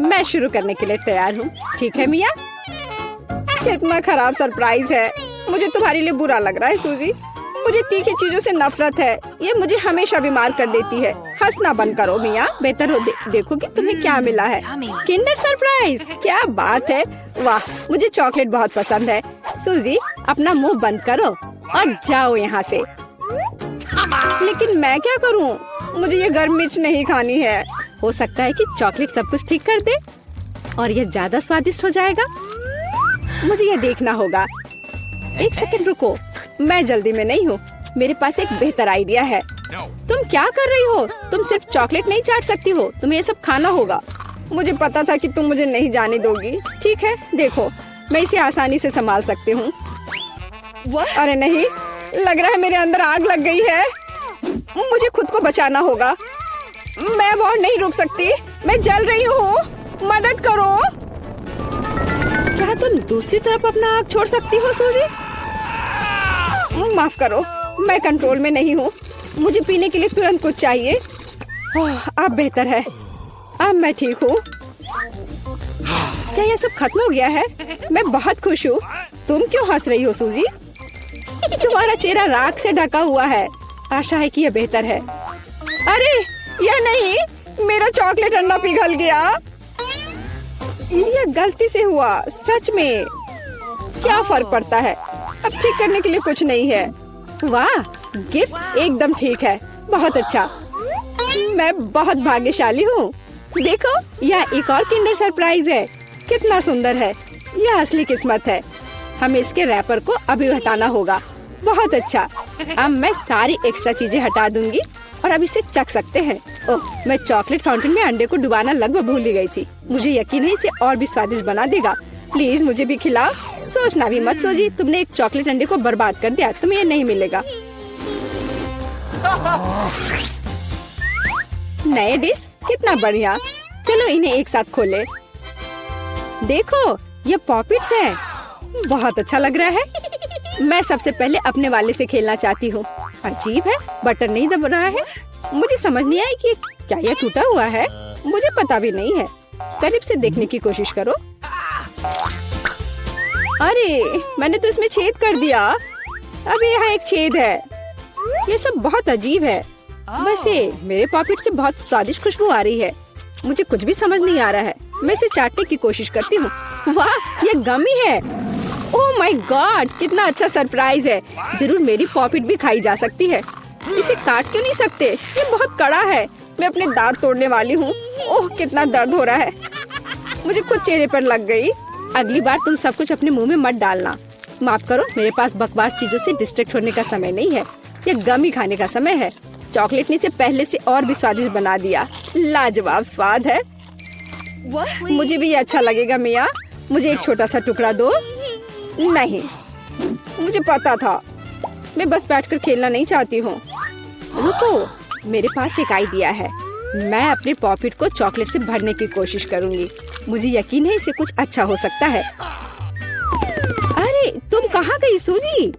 मैं शुरू करने के लिए तैयार हूँ। ठीक है मिया? कितना खराब सरप्राइज है। मुझे तुम्हारे लिए बुरा लग रहा है सूजी। मुझे तीखी चीजों से नफरत है। ये मुझे हमेशा बीमार कर देती है। हंसना बंद करो मिया। बेहतर हो देखो कि तुम्हें क्या मिला है। किंडर सरप्राइज, क्या बात है। वाह, मुझे चॉकलेट बहुत पसंद है। सूजी, अपना मुंह बंद करो और जाओ यहाँ से। लेकिन मैं क्या करूँ? मुझे ये गर्म मिर्च नहीं खानी है। हो सकता है कि चॉकलेट सब कुछ ठीक कर दे और ये ज्यादा स्वादिष्ट हो जाएगा। मुझे ये देखना होगा। एक सेकंड रुको, मैं जल्दी में नहीं हूँ। मेरे पास एक बेहतर आइडिया है। तुम क्या कर रही हो? तुम सिर्फ चॉकलेट नहीं चाट सकती हो, तुम्हें ये सब खाना होगा। मुझे पता था कि तुम मुझे नहीं जाने दोगी। ठीक है, देखो, मैं इसे आसानी से संभाल सकती हूँ। अरे नहीं, लग रहा है मेरे अंदर आग लग गई है। मुझे खुद को बचाना होगा। मैं और नहीं रुक सकती। मैं जल रही हूँ, मदद करो। क्या तुम दूसरी तरफ अपना आग छोड़ सकती हो सूजी? माफ करो, मैं कंट्रोल में नहीं हूँ। मुझे पीने के लिए तुरंत कुछ चाहिए। अब बेहतर है, अब मैं ठीक हूँ। क्या ये सब खत्म हो गया है? मैं बहुत खुश हूँ। तुम क्यों हंस रही हो सूजी? तुम्हारा चेहरा राख से ढका हुआ है। आशा है कि ये बेहतर है। अरे यह नहीं, मेरा चॉकलेट अंडा पिघल गया। ये गलती से हुआ, सच में। क्या फर्क पड़ता है? अब ठीक करने के लिए कुछ नहीं है। वाह, गिफ्ट एकदम ठीक है। बहुत अच्छा, मैं बहुत भाग्यशाली हूँ। देखो, यह एक और किंडर सरप्राइज है। कितना सुंदर है। यह असली किस्मत है। हमें इसके रैपर को अभी हटाना होगा। बहुत अच्छा, अब मैं सारी एक्स्ट्रा चीजें हटा दूंगी और अब इसे चख सकते हैं। ओह, मैं चॉकलेट फाउंटेन में अंडे को डुबाना लगभग भूल ही गई थी। मुझे यकीन है इसे और भी स्वादिष्ट बना देगा। प्लीज मुझे भी खिलाओ। सोचना भी मत सूजी, तुमने एक चॉकलेट अंडे को बर्बाद कर दिया। तुम्हें ये नहीं मिलेगा। नए डिश, कितना बढ़िया। चलो इन्हें एक साथ खोले। देखो, ये पॉपिट्स है। बहुत अच्छा लग रहा है। मैं सबसे पहले अपने वाले से खेलना चाहती हूँ। अजीब है, बटन नहीं दब रहा है। मुझे समझ नहीं आई कि क्या यह टूटा हुआ है। मुझे पता भी नहीं है। करीब से देखने की कोशिश करो। अरे, मैंने तो इसमें छेद कर दिया। अभी यहाँ एक छेद है। ये सब बहुत अजीब है। वैसे मेरे पॉकेट से बहुत स्वादिष्ट खुशबू आ रही है। मुझे कुछ भी समझ नहीं आ रहा है। मैं इसे चाटने की कोशिश करती हूँ। वाह, ये गमी है। ओह माय गॉड, कितना अच्छा सरप्राइज है। जरूर मेरी पॉकेट भी खाई जा सकती है। इसे काट क्यों नहीं सकते? ये बहुत कड़ा है। मैं अपने दांत तोड़ने वाली हूँ। ओह, कितना दर्द हो रहा है। मुझे खुद चेहरे पर लग गई। अगली बार तुम सब कुछ अपने मुंह में मत डालना। माफ करो, मेरे पास बकवास चीजों से डिस्ट्रैक्ट होने का समय नहीं है। ये गमी खाने का समय है। चॉकलेट ने इसे पहले से और भी स्वादिष्ट बना दिया। लाजवाब स्वाद है। मुझे भी ये अच्छा लगेगा मिया। मुझे एक छोटा सा टुकड़ा दो। नहीं, मुझे पता था। मैं बस बैठकर खेलना नहीं चाहती हूँ। रुको, मेरे पास एक आइडिया है। मैं अपने पॉकेट को चॉकलेट से भरने की कोशिश करूंगी। मुझे यकीन है इसे कुछ अच्छा हो सकता है। अरे, तुम कहाँ गई सूजी?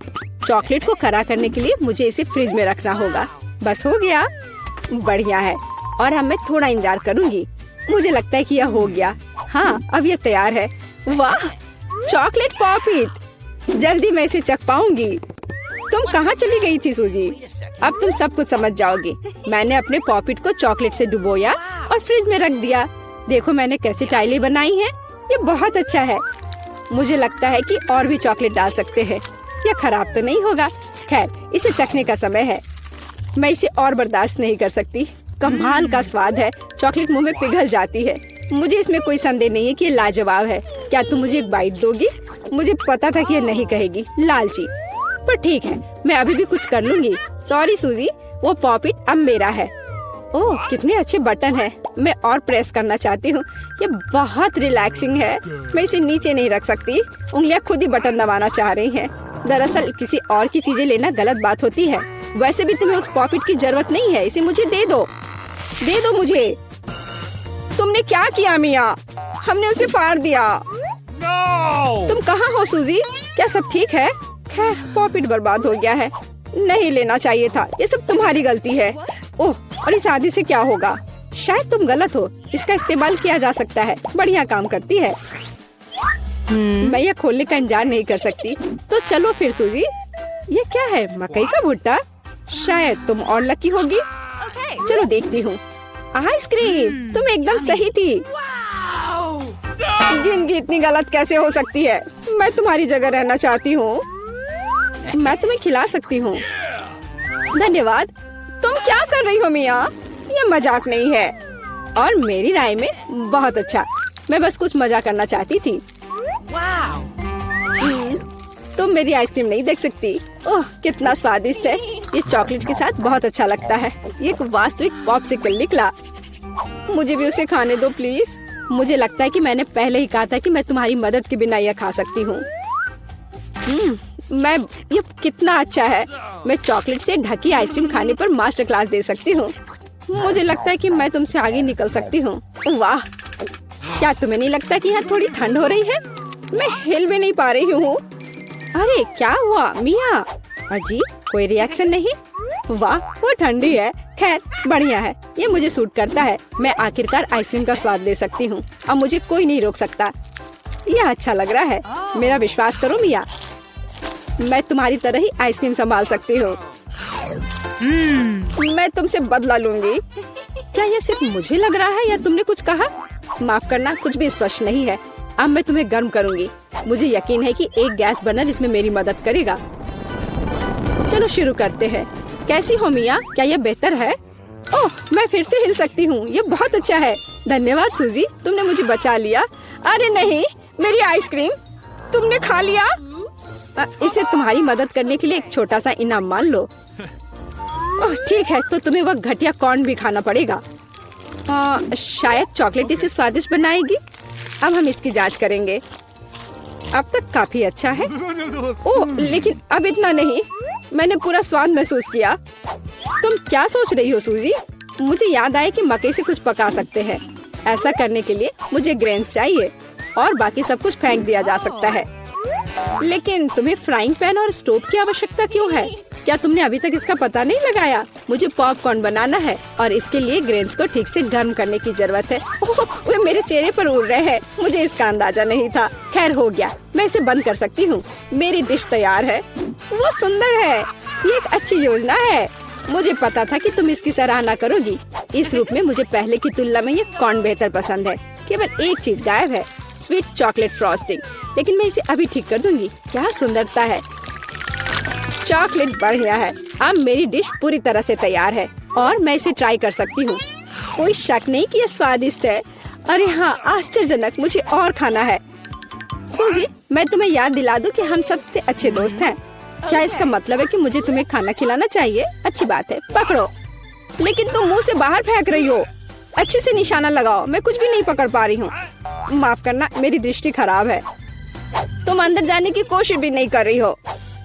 चॉकलेट को कड़ा करने के लिए मुझे इसे फ्रिज में रखना होगा। बस हो गया। बढ़िया है। और अब मैं थोड़ा इंतजार करूंगी। मुझे लगता है कि यह हो गया। हाँ, अब यह तैयार है। वाह, चॉकलेट पॉकेट। जल्दी मैं इसे चख पाऊंगी। तुम कहाँ चली गई थी सूजी? अब तुम सब कुछ समझ जाओगी। मैंने अपने पॉकेट को चॉकलेट से डुबोया और फ्रिज में रख दिया। देखो मैंने कैसे टाइलें बनाई हैं। ये बहुत अच्छा है। मुझे लगता है कि और भी चॉकलेट डाल सकते हैं। यह खराब तो नहीं होगा। खैर, इसे चखने का समय है। मैं इसे और बर्दाश्त नहीं कर सकती। कमाल का स्वाद है। चॉकलेट मुंह में पिघल जाती है। मुझे इसमें कोई संदेह नहीं है कि ये लाजवाब है। क्या तुम मुझे एक बाइट दोगी? मुझे पता था कि ये नहीं कहेगी, लालची। पर ठीक है, मैं अभी भी कुछ कर लूंगी। सॉरी सूजी, वो पॉकेट अब मेरा है। ओह, कितने अच्छे बटन है। मैं और प्रेस करना चाहती हूँ। ये बहुत रिलैक्सिंग है। मैं इसे नीचे नहीं रख सकती। उंगलियां खुद ही बटन दबाना चाह रही हैं। दरअसल किसी और की चीजें लेना गलत बात होती है। वैसे भी तुम्हें उस पॉकेट की जरूरत नहीं है। इसे मुझे दे दो। दे दो मुझे। तुमने क्या किया मिया? हमने उसे फाड़ दिया। तुम कहाँ हो सूजी? क्या सब ठीक है? खैर, पॉकेट बर्बाद हो गया है। नहीं लेना चाहिए था। ये सब तुम्हारी गलती है। ओह, और इस आदि से क्या होगा? शायद तुम गलत हो, इसका इस्तेमाल किया जा सकता है। बढ़िया काम करती है। मैं यह खोलने का इंतजार नहीं कर सकती। तो चलो फिर सूजी। ये क्या है? मकई का भुट्टा? शायद तुम और लकी होगी। चलो देखती हूँ। आइसक्रीम, तुम एकदम सही थी। जिंदगी इतनी गलत कैसे हो सकती है? मैं तुम्हारी जगह रहना चाहती हूँ। मैं तुम्हें खिला सकती हूँ। धन्यवाद। तुम क्या कर रही हो मिया? ये मजाक नहीं है। और मेरी राय में बहुत अच्छा। मैं बस कुछ मजा करना चाहती थी। तुम मेरी आइसक्रीम नहीं देख सकती। ओह, कितना स्वादिष्ट है। ये चॉकलेट के साथ बहुत अच्छा लगता है। ये एक वास्तविक पॉप्सिकल निकला। मुझे भी उसे खाने दो प्लीज। मुझे लगता है कि मैंने पहले ही कहा था कि मैं तुम्हारी मदद के बिना यह खा सकती हूँ। ये कितना अच्छा है। मैं चॉकलेट से ढकी आइसक्रीम खाने पर मास्टर क्लास दे सकती हूँ। मुझे लगता है कि मैं तुमसे आगे निकल सकती हूँ। वाह, क्या तुम्हें नहीं लगता कि यहाँ थोड़ी ठंड हो रही है? मैं हिल भी नहीं पा रही हूँ। अरे क्या हुआ मिया? अजी, कोई रिएक्शन नहीं? वाह, वो ठंडी है। खैर, बढ़िया है। ये मुझे सूट करता है। मैं आखिरकार आइसक्रीम का स्वाद ले सकती हूँ। अब मुझे कोई नहीं रोक सकता। यह अच्छा लग रहा है। मेरा विश्वास करो मिया, मैं तुम्हारी तरह ही आइसक्रीम संभाल सकती हूँ। मैं तुमसे बदला लूंगी। क्या यह सिर्फ मुझे लग रहा है या तुमने कुछ कहा? माफ करना, कुछ भी स्पष्ट नहीं है। अब मैं तुम्हें गर्म करूंगी। मुझे यकीन है कि एक गैस बर्नर इसमें मेरी मदद करेगा। चलो शुरू करते हैं। कैसी हो मिया? क्या यह बेहतर है? ओह, मैं फिर से हिल सकती हूँ। ये बहुत अच्छा है। धन्यवाद सूजी, तुमने मुझे बचा लिया। अरे नहीं, मेरी आइसक्रीम तुमने खा लिया। इसे तुम्हारी मदद करने के लिए एक छोटा सा इनाम मान लो। ओह ठीक है, तो तुम्हें वह घटिया कॉर्न भी खाना पड़ेगा। शायद चॉकलेट इसे स्वादिष्ट बनाएगी। अब हम इसकी जांच करेंगे। अब तक काफी अच्छा है। ओह, लेकिन अब इतना नहीं। मैंने पूरा स्वाद महसूस किया। तुम क्या सोच रही हो सूजी? मुझे याद आया कि मकई से कुछ पका सकते हैं। ऐसा करने के लिए मुझे ग्रेन्स चाहिए और बाकी सब कुछ फेंक दिया जा सकता है। लेकिन तुम्हें फ्राइंग पैन और स्टोव की आवश्यकता क्यों है? क्या तुमने अभी तक इसका पता नहीं लगाया? मुझे पॉपकॉर्न बनाना है और इसके लिए ग्रेन्स को ठीक से गर्म करने की जरूरत है। ओह, वे मेरे चेहरे पर उड़ रहे हैं। मुझे इसका अंदाजा नहीं था। खैर, हो गया। मैं इसे बंद कर सकती हूँ। मेरी डिश तैयार है। वो सुंदर है। ये एक अच्छी योजना है। मुझे पता था कि तुम इसकी सराहना करोगी। इस रूप में मुझे पहले की तुलना में ये कॉर्न बेहतर पसंद है। केवल एक चीज गायब है, स्वीट चॉकलेट फ्रॉस्टिंग। लेकिन मैं इसे अभी ठीक कर दूंगी। क्या सुंदरता है। चॉकलेट बढ़िया है। अब मेरी डिश पूरी तरह से तैयार है और मैं इसे ट्राई कर सकती हूँ। कोई शक नहीं कि यह स्वादिष्ट है। अरे हाँ, आश्चर्यजनक। मुझे और खाना है। सूजी, मैं तुम्हें याद दिला दूं कि हम सबसे अच्छे दोस्त हैं। क्या इसका मतलब है कि मुझे तुम्हें खाना खिलाना चाहिए? अच्छी बात है, पकड़ो। लेकिन तुम मुंह से बाहर फेंक रही हो। अच्छे से निशाना लगाओ। मैं कुछ भी नहीं पकड़ पा रही हूँ। माफ करना, मेरी दृष्टि खराब है। तुम अंदर जाने की कोशिश भी नहीं कर रही हो।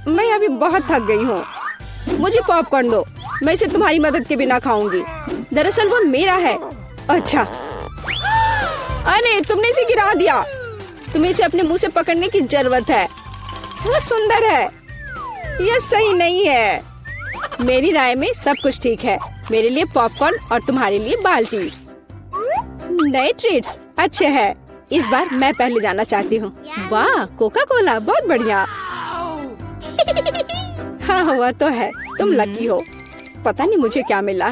मैं अभी बहुत थक गई हूँ। मुझे पॉपकॉर्न दो। मैं इसे तुम्हारी मदद के बिना खाऊंगी। दरअसल वो मेरा है। अच्छा, अरे तुमने इसे गिरा दिया। तुम्हें इसे अपने मुंह से पकड़ने की जरूरत है। वो सुंदर है। यह सही नहीं है। मेरी राय में सब कुछ ठीक है। मेरे लिए पॉपकॉर्न और तुम्हारे लिए बाल्टी। नए ट्रीट्स अच्छे हैं। इस बार मैं पहले जाना चाहती हूँ। वाह, कोका कोला, बहुत बढ़िया। हाँ, हुआ तो है। तुम लकी हो। पता नहीं मुझे क्या मिला।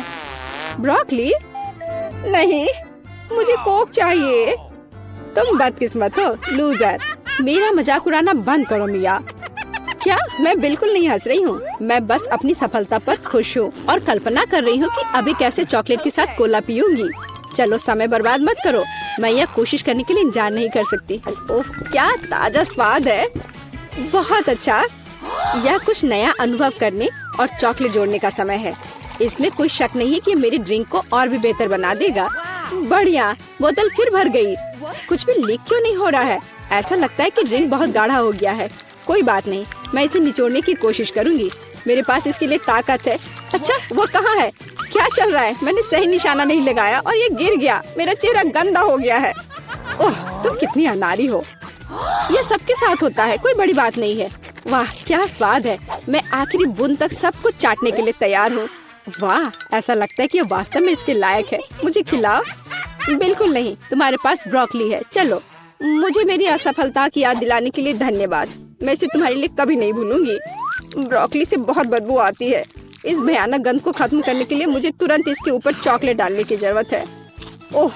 ब्रोकली? नहीं, मुझे कोक चाहिए। तुम बदकिस्मत हो, लूजर। मेरा मजाक उड़ाना बंद करो मिया। क्या? मैं बिल्कुल नहीं हंस रही हूँ। मैं बस अपनी सफलता पर खुश हूँ और कल्पना कर रही हूँ कि अभी कैसे चॉकलेट के साथ कोला पीऊंगी। चलो, समय बर्बाद मत करो। मैं यह कोशिश करने के लिए इंतजार नहीं कर सकती। ओह, क्या ताजा स्वाद है। बहुत अच्छा। यह कुछ नया अनुभव करने और चॉकलेट जोड़ने का समय है। इसमें कोई शक नहीं है कि मेरी ड्रिंक को और भी बेहतर बना देगा। बढ़िया। बोतल फिर भर गई। कुछ भी लीक क्यों नहीं हो रहा है? ऐसा लगता है कि ड्रिंक बहुत गाढ़ा हो गया है। कोई बात नहीं, मैं इसे निचोड़ने की कोशिश करूंगी। मेरे पास इसके लिए ताकत है। अच्छा, वो कहाँ है? क्या चल रहा है? मैंने सही निशाना नहीं लगाया और ये गिर गया। मेरा चेहरा गंदा हो गया है। ओह, तुम कितनी अनाड़ी हो। ये सबके साथ होता है, कोई बड़ी बात नहीं है। वाह, क्या स्वाद है। मैं आखिरी बूंद तक सब कुछ चाटने के लिए तैयार हूँ। वाह, ऐसा लगता है कि ये वास्तव में इसके लायक है। मुझे खिलाओ। बिल्कुल नहीं, तुम्हारे पास ब्रोकली है। चलो, मुझे मेरी असफलता की याद दिलाने के लिए धन्यवाद। मैं इसे तुम्हारे लिए कभी नहीं भूलूंगी। ब्रोकली से बहुत बदबू आती है। इस भयानक गंध को खत्म करने के लिए मुझे तुरंत इसके ऊपर चॉकलेट डालने की जरूरत है। ओह,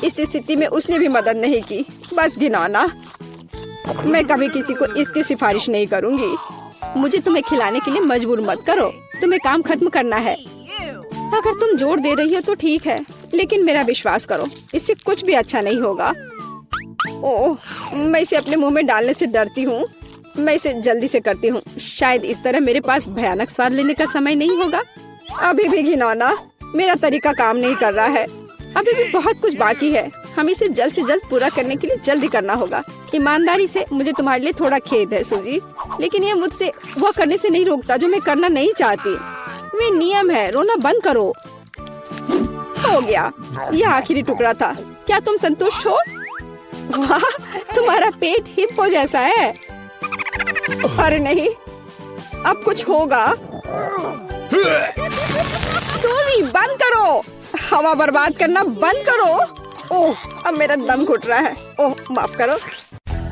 इस स्थिति में उसने भी मदद नहीं की। बस घिनौना। मैं कभी किसी को इसकी सिफारिश नहीं करूंगी। मुझे तुम्हें खिलाने के लिए मजबूर मत करो। तुम्हें काम खत्म करना है। अगर तुम जोर दे रही हो तो ठीक है, लेकिन मेरा विश्वास करो, इससे कुछ भी अच्छा नहीं होगा। ओह, मैं इसे अपने मुंह में डालने से डरती हूँ। मैं इसे जल्दी से करती हूँ। शायद इस तरह मेरे पास भयानक स्वाद लेने का समय नहीं होगा। अभी भी घिनौना। मेरा तरीका काम नहीं कर रहा है। अभी भी बहुत कुछ बाकी है। हम इसे जल्द से जल्द पूरा करने के लिए जल्दी करना होगा। ईमानदारी से मुझे तुम्हारे लिए थोड़ा खेद है सूजी, लेकिन ये मुझसे वो करने से नहीं रोकता जो मैं करना नहीं चाहती। वे नियम है। रोना बंद करो। हो गया, यह आखिरी टुकड़ा था। क्या तुम संतुष्ट हो? वाह, तुम्हारा पेट हिप्पो जैसा है। अरे नहीं, अब कुछ होगा। सूजी, बंद करो। हवा बर्बाद करना बंद करो। ओह, अब मेरा दम घुट रहा है। ओह, माफ करो।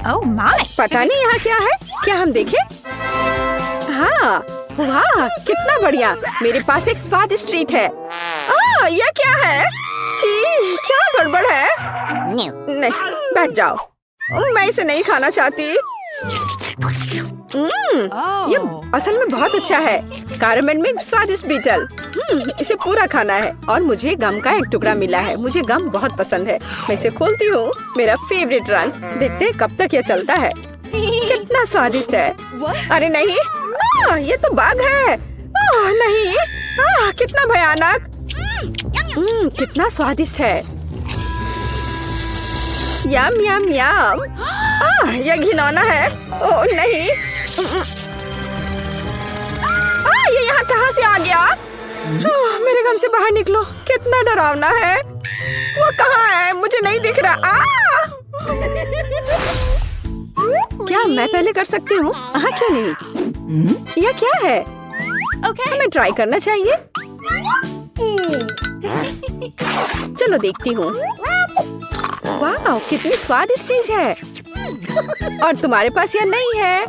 Oh my! पता नहीं यहाँ क्या है। क्या हम देखें? हाँ, वाह, कितना बढ़िया। मेरे पास एक स्वादिष्ट ट्रीट है। यह क्या है? छी, क्या गड़बड़ है? नहीं, बैठ जाओ। मैं इसे नहीं खाना चाहती। ये असल में बहुत अच्छा है। कैरेमल में स्वादिष्ट बीटल। इसे पूरा खाना है। और मुझे गम का एक टुकड़ा मिला है। मुझे गम बहुत पसंद है। मैं इसे खोलती हूँ। मेरा फेवरेट रंग। देखते हैं कब तक यह चलता है। कितना स्वादिष्ट है। अरे नहीं, ये तो बग है। नहीं, कितना भयानक। कितना स्वादिष्ट है। यम यम यम। यह घिनौना है। ओह नहीं, ये यहाँ कहाँ से आ गया? मेरे गम से बाहर निकलो। कितना डरावना है। वो कहाँ है? मुझे नहीं दिख रहा। क्या मैं पहले कर सकती हूँ? हाँ, क्यों नहीं? यह क्या है? हमें ट्राई करना चाहिए। चलो देखती हूँ। वाह, कितनी स्वादिष्ट चीज है। और तुम्हारे पास यह नहीं है।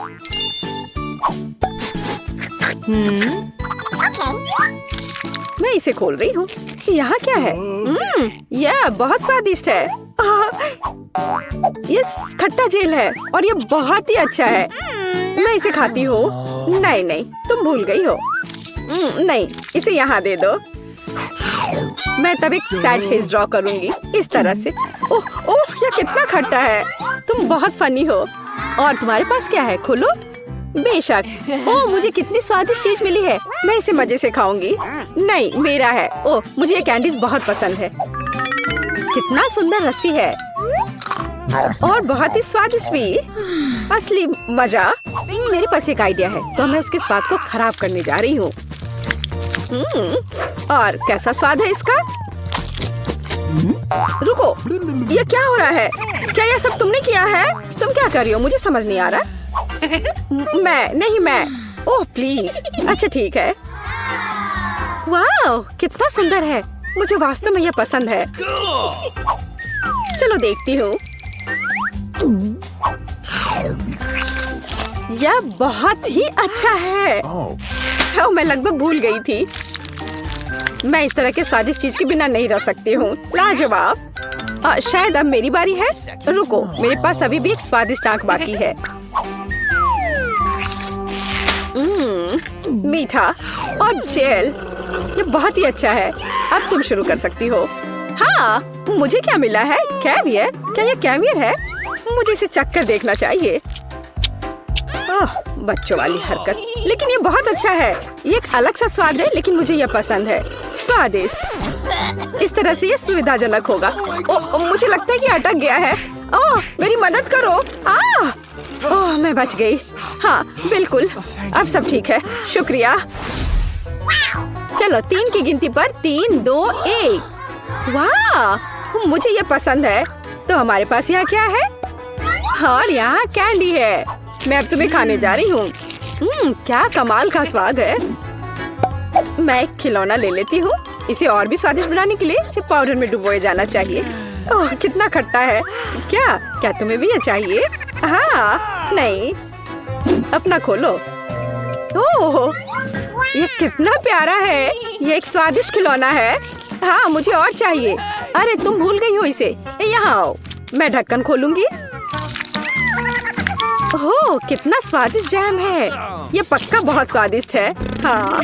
मैं इसे खोल रही हूँ। यहाँ क्या है? यह बहुत स्वादिष्ट है। ये खट्टा जेल है और ये बहुत ही अच्छा है। मैं इसे खाती हूँ। नहीं नहीं, तुम भूल गई हो। नहीं, इसे यहाँ दे दो। मैं तब एक सैड फेस ड्रॉ करूंगी इस तरह से। ओह ओह, यह कितना खट्टा है। तुम बहुत फनी हो। और तुम्हारे पास क्या है? खोलो। बेशक। ओह, मुझे कितनी स्वादिष्ट चीज मिली है। मैं इसे मजे से खाऊंगी। नहीं, मेरा है। ओह, मुझे ये कैंडीज बहुत पसंद है। कितना सुंदर रस्सी है और बहुत ही स्वादिष्ट भी। असली मजा। मेरे पास एक आइडिया है, तो मैं उसके स्वाद को खराब करने जा रही हूँ। और कैसा स्वाद है इसका? रुको, ये क्या हो रहा है? क्या यह सब तुमने किया है? तुम क्या कर रही हो? मुझे समझ नहीं आ रहा। मैं। Oh please. अच्छा ठीक है। वाह, कितना सुंदर है। मुझे वास्तव में यह पसंद है। चलो देखती हूँ। यह बहुत ही अच्छा है। मैं लगभग भूल गई थी। मैं इस तरह के स्वादिष्ट चीज के बिना नहीं रह सकती हूँ। लाजवाब। शायद अब मेरी बारी है। रुको, मेरे पास अभी भी एक स्वादिष्ट आंख बाकी है। मीठा और जेल, ये बहुत ही अच्छा है। अब तुम शुरू कर सकती हो। हाँ, मुझे क्या मिला है? कैवियर। क्या ये कैवियर है? मुझे इसे चखकर देखना चाहिए। ओह, बच्चों वाली हरकत। लेकिन ये बहुत अच्छा है। ये एक अलग सा स्वाद है, लेकिन मुझे ये पसंद है। स्वादिष्ट। इस तरह से ये सुविधाजनक होगा। ओह, मुझे लगता है कि अटक गया है। ओह, मेरी मदद करो। ओह, मैं बच गई। हाँ बिल्कुल, अब सब ठीक है। शुक्रिया। चलो 3 की गिनती पर 3, 2, 1। वाह, मुझे ये पसंद है। तो हमारे पास यहाँ क्या है? और यहाँ कैंडी है। मैं अब तुम्हें खाने जा रही हूँ। क्या कमाल का स्वाद है। मैं एक खिलौना ले लेती हूँ। इसे और भी स्वादिष्ट बनाने के लिए इसे पाउडर में डुबोए जाना चाहिए। ओह, कितना खट्टा है। क्या क्या तुम्हें भी ये चाहिए? हाँ, नहीं, अपना खोलो। ओह, ये कितना प्यारा है। ये एक स्वादिष्ट खिलौना है। हाँ, मुझे और चाहिए। अरे तुम भूल गई हो इसे। यहाँ आओ, मैं ढक्कन खोलूंगी। ओह, कितना स्वादिष्ट जैम है। ये पक्का बहुत स्वादिष्ट है। हाँ,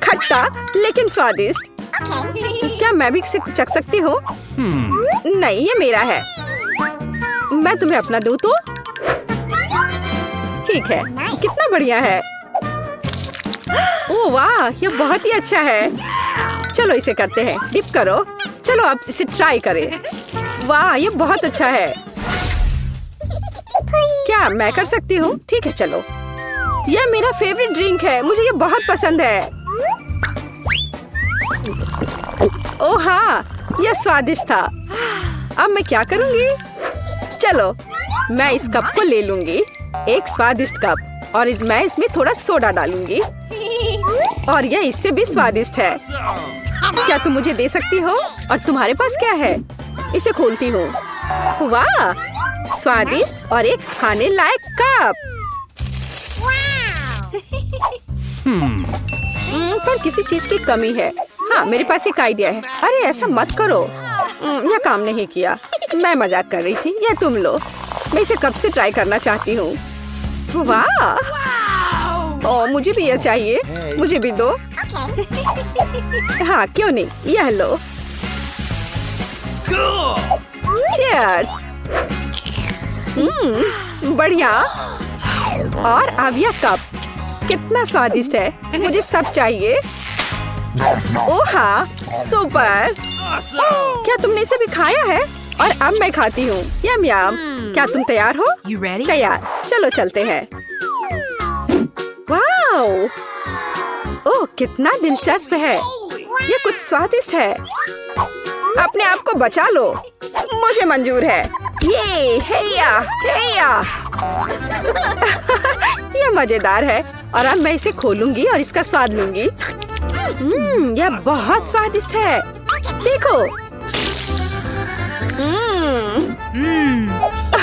खट्टा लेकिन स्वादिष्ट। क्या मैं भी इसे चख सकती हूँ? नहीं, ये मेरा है। मैं तुम्हें अपना दूँ तो? ठीक है, कितना बढ़िया है। ओह वाह, ये बहुत ही अच्छा है। चलो इसे करते हैं। डिप करो। चलो अब इसे ट्राई करें। वाह, ये बहुत अच्छा है। क्या मैं कर सकती हूँ? ठीक है, चलो। यह मेरा फेवरेट ड्रिंक है। मुझे ये बहुत पसंद है। ओह हाँ, यह स्वादिष्ट था। अब मैं क्या करूँगी? चलो, मैं इस कप को ले लूंगी। एक स्वादिष्ट कप। और मैं इसमें थोड़ा सोडा डालूंगी। और यह इससे भी स्वादिष्ट है। क्या तुम मुझे दे सकती हो? और तुम्हारे पास क्या है? इसे खोलती हूँ। वाह, स्वादिष्ट और एक खाने लायक कप। पर किसी चीज की कमी है। हाँ, मेरे पास एक आइडिया है। अरे ऐसा मत करो। यह काम नहीं किया। मैं मजाक कर रही थी। यह तुम लो। मैं इसे कब से ट्राई करना चाहती हूँ। वाह, ओह, मुझे भी यह चाहिए। मुझे भी दो। हाँ, क्यों नहीं, यह लो। चीयर्स। बढ़िया। और अब यह कप कितना स्वादिष्ट है। मुझे सब चाहिए। ओह हाँ, सुपर। क्या तुमने इसे भी खाया है? और अब मैं खाती हूँ। यम यम। क्या तुम तैयार हो? तैयार। चलो चलते हैं। वाओ, ओह कितना दिलचस्प है। ये कुछ स्वादिष्ट है। अपने आप को बचा लो। मुझे मंजूर है। ये हेया हेया। ये मजेदार है। और अब मैं इसे खोलूंगी और इसका स्वाद लूंगी। यह बहुत स्वादिष्ट है। देखो।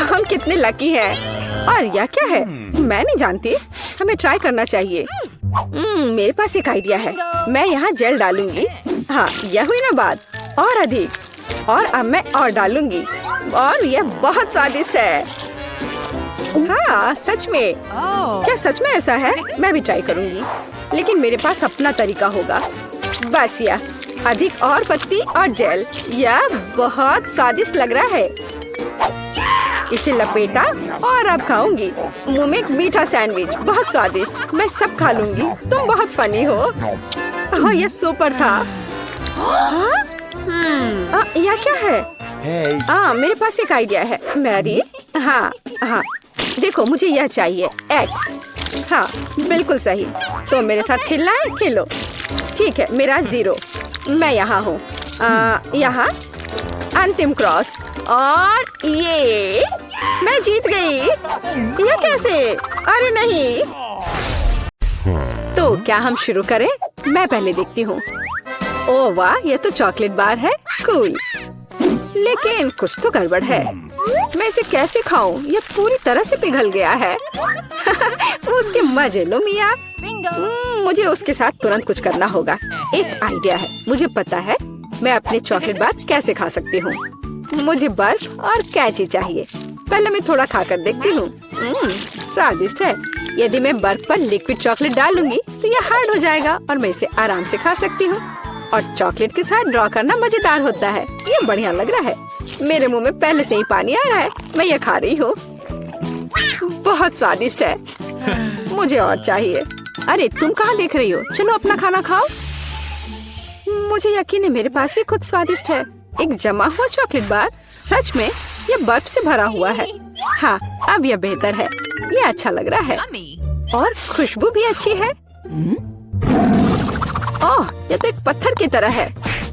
हम कितने लकी हैं। और यह क्या है? मैं नहीं जानती। हमें ट्राई करना चाहिए। मेरे पास एक आइडिया है। मैं यहाँ जेल डालूंगी। हाँ, यह हुई ना बात। और अधिक। और अब मैं और डालूंगी। और यह बहुत स्वादिष्ट है। हाँ, सच में। क्या सच में ऐसा है? मैं भी ट्राई करूंगी। लेकिन मेरे पास अपना तरीका होगा। बस यह अधिक और पत्ती और जेल। यह बहुत स्वादिष्ट लग रहा है। इसे लपेटा और अब खाऊंगी। मुंह में एक मीठा सैंडविच। बहुत स्वादिष्ट। मैं सब खा लूंगी। तुम बहुत फनी हो। हाँ, यह सुपर था। हाँ? यह क्या है? मेरे पास एक आइडिया है। मैरी। हाँ हाँ, देखो मुझे यह चाहिए। एक्स। हाँ, बिल्कुल सही। तो मेरे साथ खेलना है? खेलो। ठीक है, मेरा 0। मैं यहाँ हूँ। यहाँ अंतिम क्रॉस। और ये मैं जीत गई। यह कैसे? अरे नहीं। तो क्या हम शुरू करें? मैं पहले देखती हूँ। ओह वाह, यह तो चॉकलेट बार है। कूल। लेकिन कुछ तो गड़बड़ है। मैं इसे कैसे खाऊं? यह पूरी तरह से पिघल गया है। उसके मजे लो मिया। मुझे उसके साथ तुरंत कुछ करना होगा। एक आइडिया है। मुझे पता है मैं अपने चॉकलेट बार कैसे खा सकती हूँ। मुझे बर्फ और कैची चाहिए। पहले मैं थोड़ा खाकर देखती हूँ। स्वादिष्ट है। यदि मैं बर्फ पर लिक्विड चॉकलेट डालूंगी तो यह हार्ड हो जाएगा और मैं इसे आराम से खा सकती हूँ। और चॉकलेट के साथ ड्रॉ करना मजेदार होता है। ये बढ़िया लग रहा है। मेरे मुंह में पहले से ही पानी आ रहा है। मैं ये खा रही हूँ। बहुत स्वादिष्ट है। मुझे और चाहिए। अरे तुम कहाँ देख रही हो? चलो अपना खाना खाओ। मुझे यकीन है मेरे पास भी खुद स्वादिष्ट है। एक जमा हुआ चॉकलेट बार। सच में ये बर्फ से भरा हुआ है। हाँ, अब यह बेहतर है। ये अच्छा लग रहा है और खुशबू भी अच्छी है। ओह, ये तो एक पत्थर की तरह है।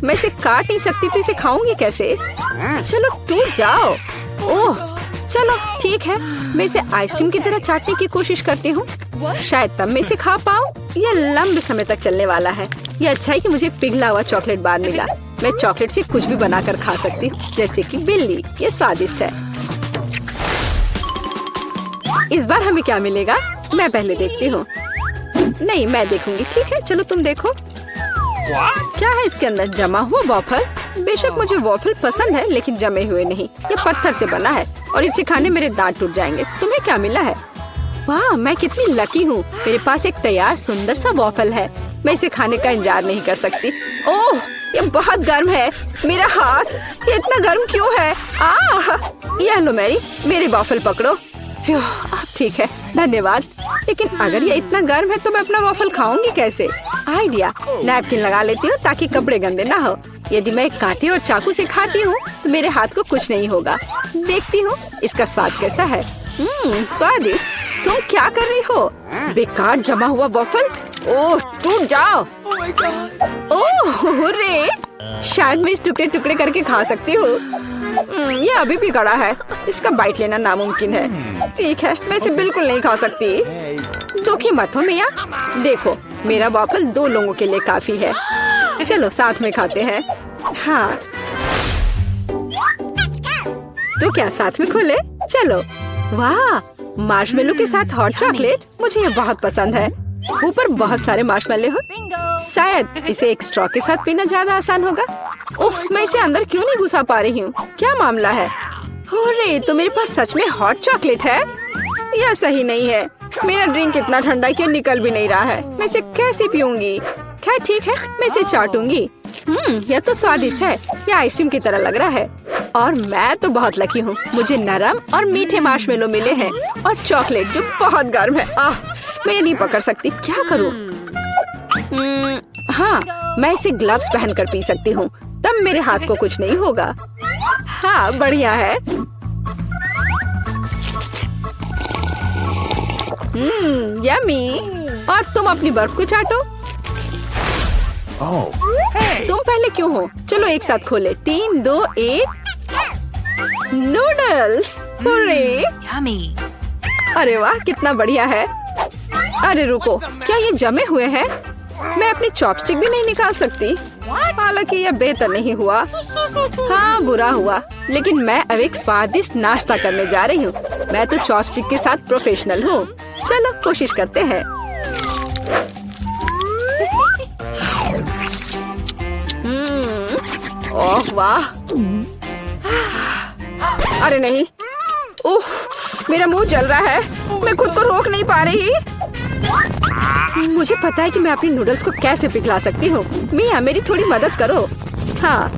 मैं इसे काट नहीं सकती तो इसे खाऊंगी कैसे? चलो टूट जाओ। ओह, चलो ठीक है। मैं इसे आइसक्रीम की तरह चाटने की कोशिश करती हूँ। शायद तब मैं इसे खा पाऊँ। यह लंबे समय तक चलने वाला है। ये अच्छा है कि मुझे पिघला हुआ चॉकलेट बार मिला। मैं चॉकलेट से कुछ भी बनाकर खा सकती हूँ, जैसे कि बिल्ली। ये स्वादिष्ट है। इस बार हमें क्या मिलेगा? मैं पहले देखती हूँ। नहीं, मैं देखूंगी। ठीक है, चलो तुम देखो। क्या है इसके अंदर? जमा हुआ वॉफल। बेशक मुझे वॉफल पसंद है, लेकिन जमे हुए नहीं। ये पत्थर से बना है और इसे खाने मेरे दांत टूट जाएंगे। तुम्हें क्या मिला है? वाह, मैं कितनी लकी हूँ। मेरे पास एक तैयार सुंदर सा वॉफल है। मैं इसे खाने का इंतजार नहीं कर सकती। ओह, ये बहुत गर्म है। मेरा हाथ, ये इतना गर्म क्यों है? ये लो मेरी वॉफल पकड़ो। अब ठीक है, धन्यवाद। लेकिन अगर ये इतना गर्म है तो मैं अपना वॉफल खाऊंगी कैसे? आइडिया, नैपकिन लगा लेती हूँ ताकि कपड़े गंदे ना हो। यदि मैं कांटे और चाकू से खाती हूँ तो मेरे हाथ को कुछ नहीं होगा। देखती हूँ इसका स्वाद कैसा है। स्वादिष्ट। तुम क्या कर रही हो? बेकार जमा हुआ वॉफल। ओह, टूट जाओ। ओह रे, शायद मैं इस टुकड़े टुकड़े करके खा सकती हूँ। ये अभी भी कड़ा है। इसका बाइट लेना नामुमकिन है। ठीक है, मैं इसे बिल्कुल नहीं खा सकती। दुखी मत हो मिया। देखो, मेरा वॉफल 2 लोगों के लिए काफी है। चलो साथ में खाते हैं। हाँ, तो क्या साथ में खोले? चलो। वाह, मार्शमेलो के साथ हॉट चॉकलेट। मुझे ये बहुत पसंद है। ऊपर बहुत सारे मार्शमेलो हो। शायद इसे एक स्ट्रॉ के साथ पीना ज्यादा आसान होगा। उफ, मैं इसे अंदर क्यों नहीं घुसा पा रही हूँ? क्या मामला है? अरे, तो मेरे पास सच में हॉट चॉकलेट है? यह सही नहीं है। मेरा ड्रिंक इतना ठंडा क्यों निकल भी नहीं रहा है? मैं इसे कैसे पीऊंगी? खैर ठीक है, मैं इसे चाटूंगी। यह तो स्वादिष्ट है। यह आइसक्रीम की तरह लग रहा है। और मैं तो बहुत लकी हूँ। मुझे नरम और मीठे मार्शमेलो मिले हैं और चॉकलेट जो बहुत गर्म है। मैं ये नहीं पकड़ सकती। क्या करूँ? हाँ, मैं इसे ग्लव्स पहनकर पी सकती हूँ। तब मेरे हाथ को कुछ नहीं होगा। हाँ, बढ़िया है। यम्मी। और तुम अपनी बर्फ को चाटो। तुम पहले क्यों हो? चलो एक साथ खोले। 3, 2, 1। नूडल्स। अरे वाह, कितना बढ़िया है। अरे रुको, क्या ये जमे हुए हैं? मैं अपनी चॉपस्टिक भी नहीं निकाल सकती। हालांकि यह बेहतर नहीं हुआ। हाँ, बुरा हुआ। लेकिन मैं अब एक स्वादिष्ट नाश्ता करने जा रही हूँ। मैं तो चॉपस्टिक के साथ प्रोफेशनल हूँ। चलो कोशिश करते हैं। ओह वाह। अरे नहीं। उफ, मेरा मुंह जल रहा है। मैं खुद को रोक नहीं पा रही। मुझे पता है कि मैं अपनी नूडल्स को कैसे पिघला सकती हूँ। मिया, मेरी थोड़ी मदद करो। हाँ,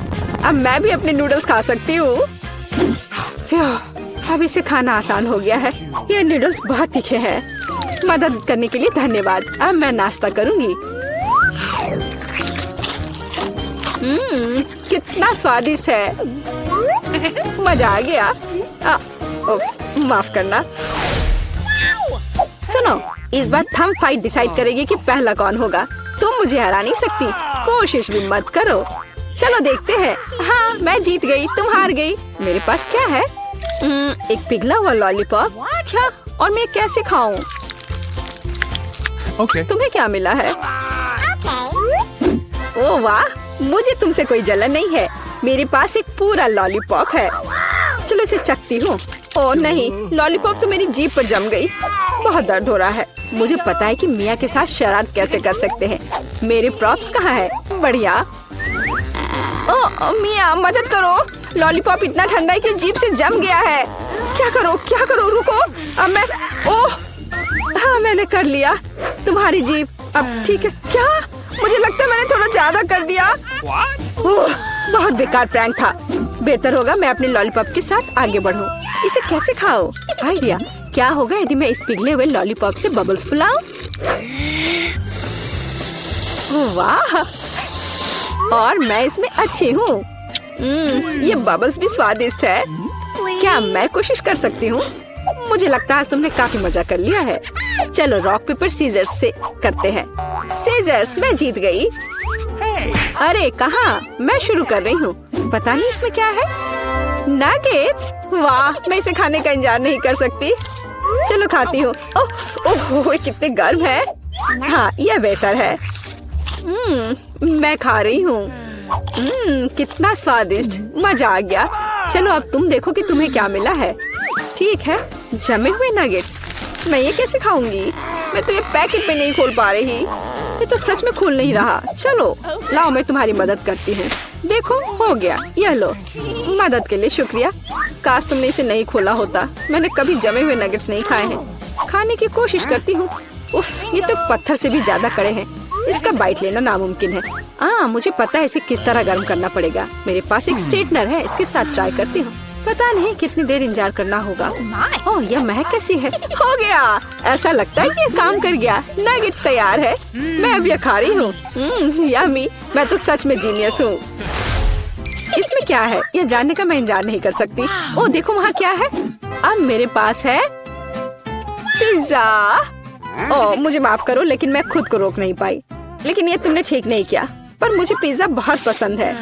अब मैं भी अपने नूडल्स खा सकती हूँ। अब इसे खाना आसान हो गया है। ये नूडल्स बहुत तीखे हैं। मदद करने के लिए धन्यवाद। अब मैं नाश्ता करूँगी। कितना स्वादिष्ट है। मजा आ गया। माफ करना। सुनो, इस बार थंब फाइट डिसाइड करेगी कि पहला कौन होगा। तुम मुझे हरा नहीं सकती। कोशिश भी मत करो। चलो देखते हैं। हाँ, मैं जीत गई, तुम हार गई। मेरे पास क्या है? एक पिघला हुआ लॉलीपॉप। क्या? और मैं कैसे खाऊं? तुम्हें क्या मिला है? ओह वाह, मुझे तुमसे कोई जलन नहीं है। मेरे पास एक पूरा लॉलीपॉप है। चलो इसे चखती हूँ। ओह नहीं, लॉलीपॉप तो मेरी जीभ पर जम गई। बहुत दर्द हो रहा है। मुझे पता है कि मिया के साथ शरारत कैसे कर सकते हैं। मेरे प्रॉप्स कहाँ है? बढ़िया। ओह मिया, मदद करो। लॉलीपॉप इतना ठंडा है कि जीभ से जम गया है। क्या करो? रुको। अब मैं हाँ, मैंने कर लिया। तुम्हारी जीभ अब ठीक है। क्या? मुझे लगता है मैंने थोड़ा ज्यादा कर दिया। बहुत बेकार प्रैंक था। बेहतर होगा मैं अपने लॉलीपॉप के साथ आगे बढ़ूं। इसे कैसे खाओ? आइडिया, क्या होगा यदि मैं इस पिघले हुए लॉलीपॉप से बबल्स फुलाऊं? वाह, और मैं इसमें अच्छी हूँ। ये बबल्स भी स्वादिष्ट है। क्या मैं कोशिश कर सकती हूँ? मुझे लगता है आज तुमने काफी मजा कर लिया है। चलो रॉक पेपर सीजर्स से करते हैं। सीजर्स, मैं जीत गई। अरे कहाँ? मैं शुरू कर रही हूँ। पता नहीं इसमें क्या है। नगेट्स। वाह, मैं इसे खाने का इंतजार नहीं कर सकती। चलो खाती हूँ। ओह, कितने गर्म है। हाँ, यह बेहतर है। मैं खा रही हूँ। कितना स्वादिष्ट, मजा आ गया। चलो अब तुम देखो कि तुम्हें क्या मिला है। ठीक है, जमे हुए नगेट्स। मैं ये कैसे खाऊंगी? मैं तो ये पैकेट पे नहीं खोल पा रही। ये तो सच में खुल नहीं रहा। चलो लाओ, मैं तुम्हारी मदद करती हूँ। देखो हो गया, यह लो। मदद के लिए शुक्रिया। काश तुमने इसे नहीं खोला होता। मैंने कभी जमे हुए नगेट्स नहीं खाए हैं। खाने की कोशिश करती हूँ। उफ, ये तो पत्थर से भी ज्यादा कड़े हैं। इसका बाइट लेना नामुमकिन है। मुझे पता है इसे किस तरह गर्म करना पड़ेगा। मेरे पास एक स्ट्रेटनर है, इसके साथ ट्राई करती हूँ। पता नहीं कितनी देर इंतजार करना होगा। ओह, यह महक कैसी है। हो गया, ऐसा लगता है कि ये काम कर गया। नगेट्स तैयार है। मैं अब यह खा रही हूँ। यम्मी, मैं तो सच में जीनियस हूँ। इसमें क्या है यह जानने का मैं इंतजार नहीं कर सकती। ओह देखो वहाँ क्या है। अब मेरे पास है पिज्जा। ओह मुझे माफ करो, लेकिन मैं खुद को रोक नहीं पाई। लेकिन ये तुमने ठीक नहीं किया, पर मुझे पिज्जा बहुत पसंद है।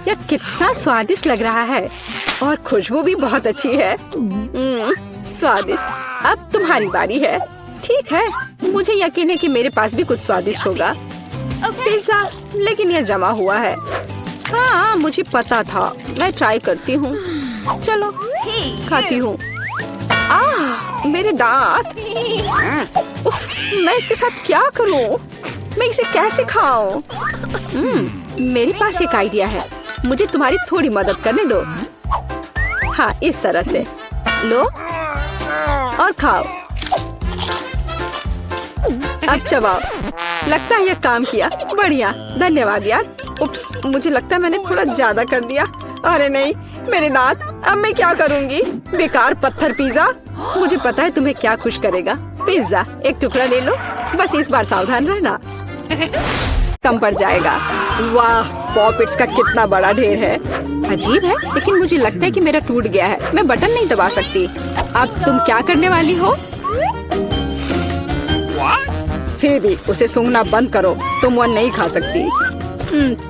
यह कितना स्वादिष्ट लग रहा है और खुशबू भी बहुत अच्छी है। स्वादिष्ट। अब तुम्हारी बारी है। ठीक है, मुझे यकीन है कि मेरे पास भी कुछ स्वादिष्ट होगा। पिज्जा, लेकिन यह जमा हुआ है। हाँ मुझे पता था। मैं ट्राई करती हूँ। चलो खाती हूँ। मेरे दांत। उफ, मैं इसके साथ क्या करूँ? मैं इसे कैसे खाऊं? मेरे पास एक आइडिया है। मुझे तुम्हारी थोड़ी मदद करने दो। हाँ, इस तरह से लो और खाओ। अब चबाओ। लगता है यह काम किया। बढ़िया, धन्यवाद यार। उप्स, मुझे लगता है मैंने थोड़ा ज्यादा कर दिया। अरे नहीं, मेरे दांत। अब मैं क्या करूँगी? बेकार पत्थर पिज्जा। मुझे पता है तुम्हें क्या खुश करेगा। पिज्जा, एक टुकड़ा ले लो। बस इस बार सावधान रहना, कम पड़ जाएगा। वाह, पॉपिट्स का कितना बड़ा ढेर है। अजीब है, लेकिन मुझे लगता है कि मेरा टूट गया है। मैं बटन नहीं दबा सकती। अब तुम क्या करने वाली हो? फिर भी उसे सूंघना बंद करो। तुम वह नहीं खा सकती।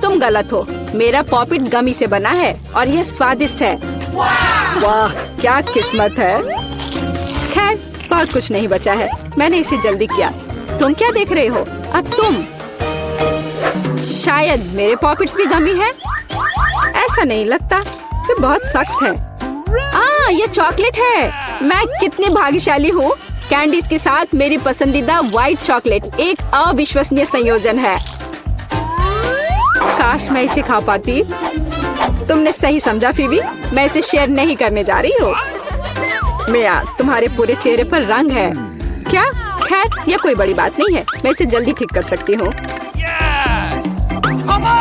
तुम गलत हो। मेरा पॉपिट गमी से बना है और यह स्वादिष्ट है। वाह, क्या किस्मत है। खैर, बहुत कुछ नहीं बचा है। मैंने इसे जल्दी किया। तुम क्या देख रहे हो? अब तुम। शायद मेरे पॉकेट्स भी गमी है। ऐसा नहीं लगता, ये बहुत सख्त है। ये चॉकलेट है। मैं कितनी भाग्यशाली हूँ। कैंडीज के साथ मेरी पसंदीदा व्हाइट चॉकलेट एक अविश्वसनीय संयोजन है। काश मैं इसे खा पाती। तुमने सही समझा फीबी, मैं इसे शेयर नहीं करने जा रही हूँ। मिया, तुम्हारे पूरे चेहरे पर रंग है। क्या? खैर, यह कोई बड़ी बात नहीं है। मैं इसे जल्दी ठीक कर सकती हूँ।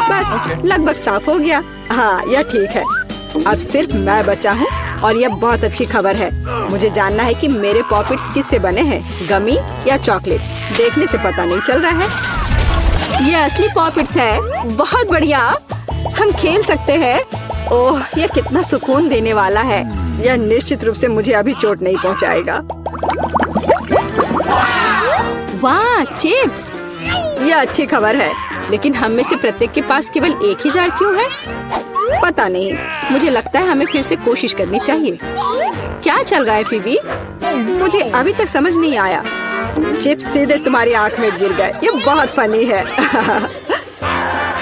बस लगभग साफ हो गया। हाँ, यह ठीक है। अब सिर्फ मैं बचा हूँ और यह बहुत अच्छी खबर है। मुझे जानना है कि मेरे पॉकेट्स किससे बने हैं, गमी या चॉकलेट। देखने से पता नहीं चल रहा है। ये असली पॉकेट्स है। बहुत बढ़िया, हम खेल सकते हैं। ओह, यह कितना सुकून देने वाला है। यह निश्चित रूप से मुझे अभी चोट नहीं पहुँचाएगा। वाह, चिप्स। यह अच्छी खबर है, लेकिन हम में से प्रत्येक के पास केवल एक ही जार क्यों है? पता नहीं। मुझे लगता है हमें फिर से कोशिश करनी चाहिए। क्या चल रहा है फीबी? मुझे अभी तक समझ नहीं आया। चिप्स सीधे तुम्हारी आंख में गिर गए। ये बहुत फनी है।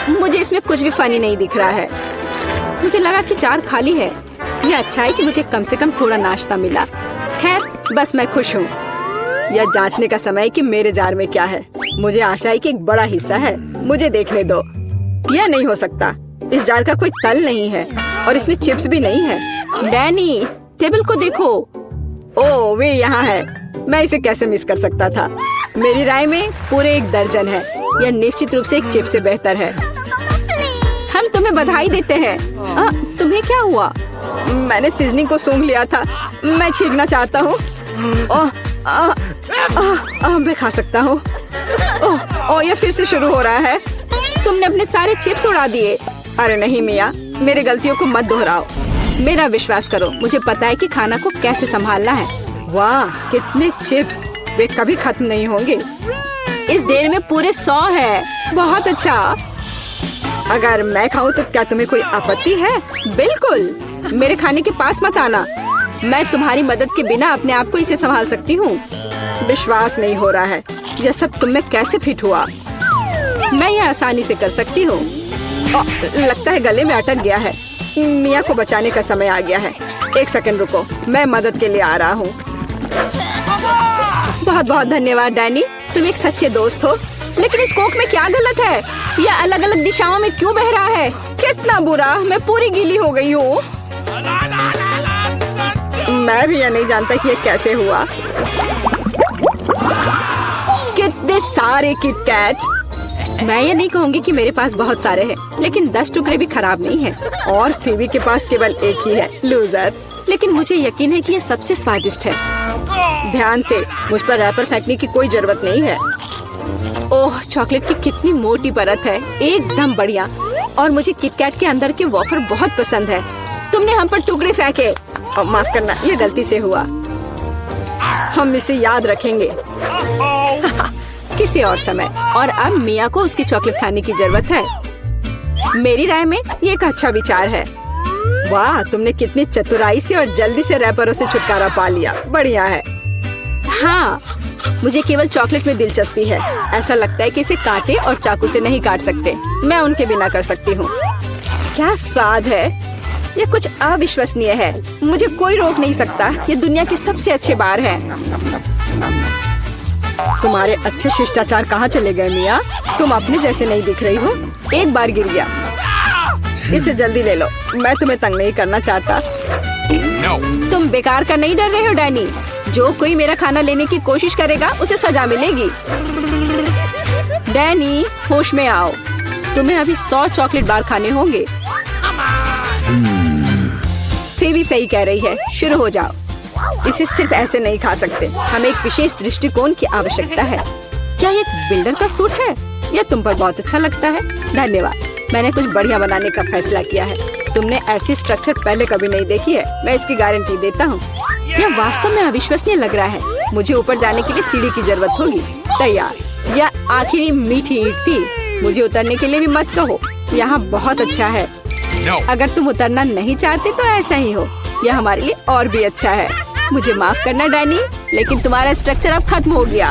मुझे इसमें कुछ भी फनी नहीं दिख रहा है। मुझे लगा कि जार खाली है। यह अच्छा है कि मुझे कम से कम थोड़ा नाश्ता मिला। खैर, बस मैं खुश हूँ। यह जांचने का समय है कि मेरे जार में क्या है। मुझे आशा है कि एक बड़ा हिस्सा है। मुझे देखने दो। यह नहीं हो सकता। इस जार का कोई तल नहीं है और इसमें चिप्स भी नहीं है। डैनी, टेबल को देखो। ओह, वे यहाँ है। मैं इसे कैसे मिस कर सकता था? मेरी राय में पूरे 1 दर्जन है। यह निश्चित रूप से एक चिप्स से बेहतर है। हम तुम्हें बधाई देते हैं। तुम्हें क्या हुआ? मैंने सीजनिंग को सूंघ लिया था। मैं छींकना चाहता हूँ। मैं खा सकता हूँ। ओह, यह फिर से शुरू हो रहा है। तुमने अपने सारे चिप्स उड़ा दिए। अरे नहीं मिया, मेरी गलतियों को मत दोहराओ। मेरा विश्वास करो, मुझे पता है कि खाना को कैसे संभालना है। वाह, कितने चिप्स। वे कभी खत्म नहीं होंगे। इस ढेर में पूरे 100 है। बहुत अच्छा। अगर मैं खाऊं तो क्या तुम्हें कोई आपत्ति है? बिल्कुल। मेरे खाने के पास मत आना। मैं तुम्हारी मदद के बिना अपने आप को इसे संभाल सकती हूँ। विश्वास नहीं हो रहा है। यह सब तुम में कैसे फिट हुआ? मैं ये आसानी से कर सकती हूँ। लगता है गले में अटक गया है। मिया को बचाने का समय आ गया है। एक सेकंड रुको, मैं मदद के लिए आ रहा हूँ। बहुत बहुत धन्यवाद डैनी, तुम एक सच्चे दोस्त हो। लेकिन इस कोक में क्या गलत है? यह अलग अलग दिशाओं में क्यों बह रहा है? कितना बुरा, मैं पूरी गीली हो गई हूँ। मैं भी ये नहीं जानता कि ये कैसे हुआ। कितने सारे किटकैट। मैं ये नहीं कहूँगी कि मेरे पास बहुत सारे हैं, लेकिन 10 टुकड़े भी खराब नहीं हैं। और फीबी के पास केवल एक ही है, लूजर। लेकिन मुझे यकीन है कि ये सबसे स्वादिष्ट है। ध्यान से, मुझ पर रैपर फेंकने की कोई जरूरत नहीं है। ओह, चॉकलेट की कितनी मोटी परत है, एकदम बढ़िया। और मुझे किटकैट के अंदर के वॉफर बहुत पसंद है। तुमने हम पर टुकड़े फेंके। माफ करना, ये गलती से हुआ। हम इसे याद रखेंगे किसी और समय। और अब मिया को उसकी चॉकलेट खाने की जरूरत है। मेरी राय में ये एक अच्छा विचार है। वाह, तुमने कितनी चतुराई से और जल्दी से रैपरों से छुटकारा पा लिया। बढ़िया है। हाँ, मुझे केवल चॉकलेट में दिलचस्पी है। ऐसा लगता है कि इसे कांटे और चाकू से नहीं काट सकते। मैं उनके बिना कर सकती हूँ। क्या स्वाद है, ये कुछ अविश्वसनीय है। मुझे कोई रोक नहीं सकता। ये दुनिया के सबसे अच्छे बार है। तुम्हारे अच्छे शिष्टाचार कहाँ चले गए मिया? तुम अपने जैसे नहीं दिख रही हो। एक बार गिर गया। इसे जल्दी ले लो, मैं तुम्हें तंग नहीं करना चाहता। तुम बेकार का नहीं डर रहे हो डैनी? जो कोई मेरा खाना लेने की कोशिश करेगा उसे सजा मिलेगी। डैनी, होश में आओ। तुम्हें अभी 100 चॉकलेट बार खाने होंगे। फीबी सही कह रही है, शुरू हो जाओ। इसे सिर्फ ऐसे नहीं खा सकते, हमें एक विशेष दृष्टिकोण की आवश्यकता है। क्या ये एक बिल्डर का सूट है? यह तुम पर बहुत अच्छा लगता है। धन्यवाद, मैंने कुछ बढ़िया बनाने का फैसला किया है। तुमने ऐसी स्ट्रक्चर पहले कभी नहीं देखी है, मैं इसकी गारंटी देता हूँ। यह वास्तव में अविश्वसनीय लग रहा है। मुझे ऊपर जाने के लिए सीढ़ी की जरूरत होगी। तैयार। यह आखिरी मीठी ईंट थी। मुझे उतरने के लिए भी मत कहो, यहाँ बहुत अच्छा है। अगर तुम उतरना नहीं चाहते तो ऐसा ही हो, यह हमारे लिए और भी अच्छा है। मुझे माफ करना डैनी, लेकिन तुम्हारा स्ट्रक्चर अब खत्म हो गया।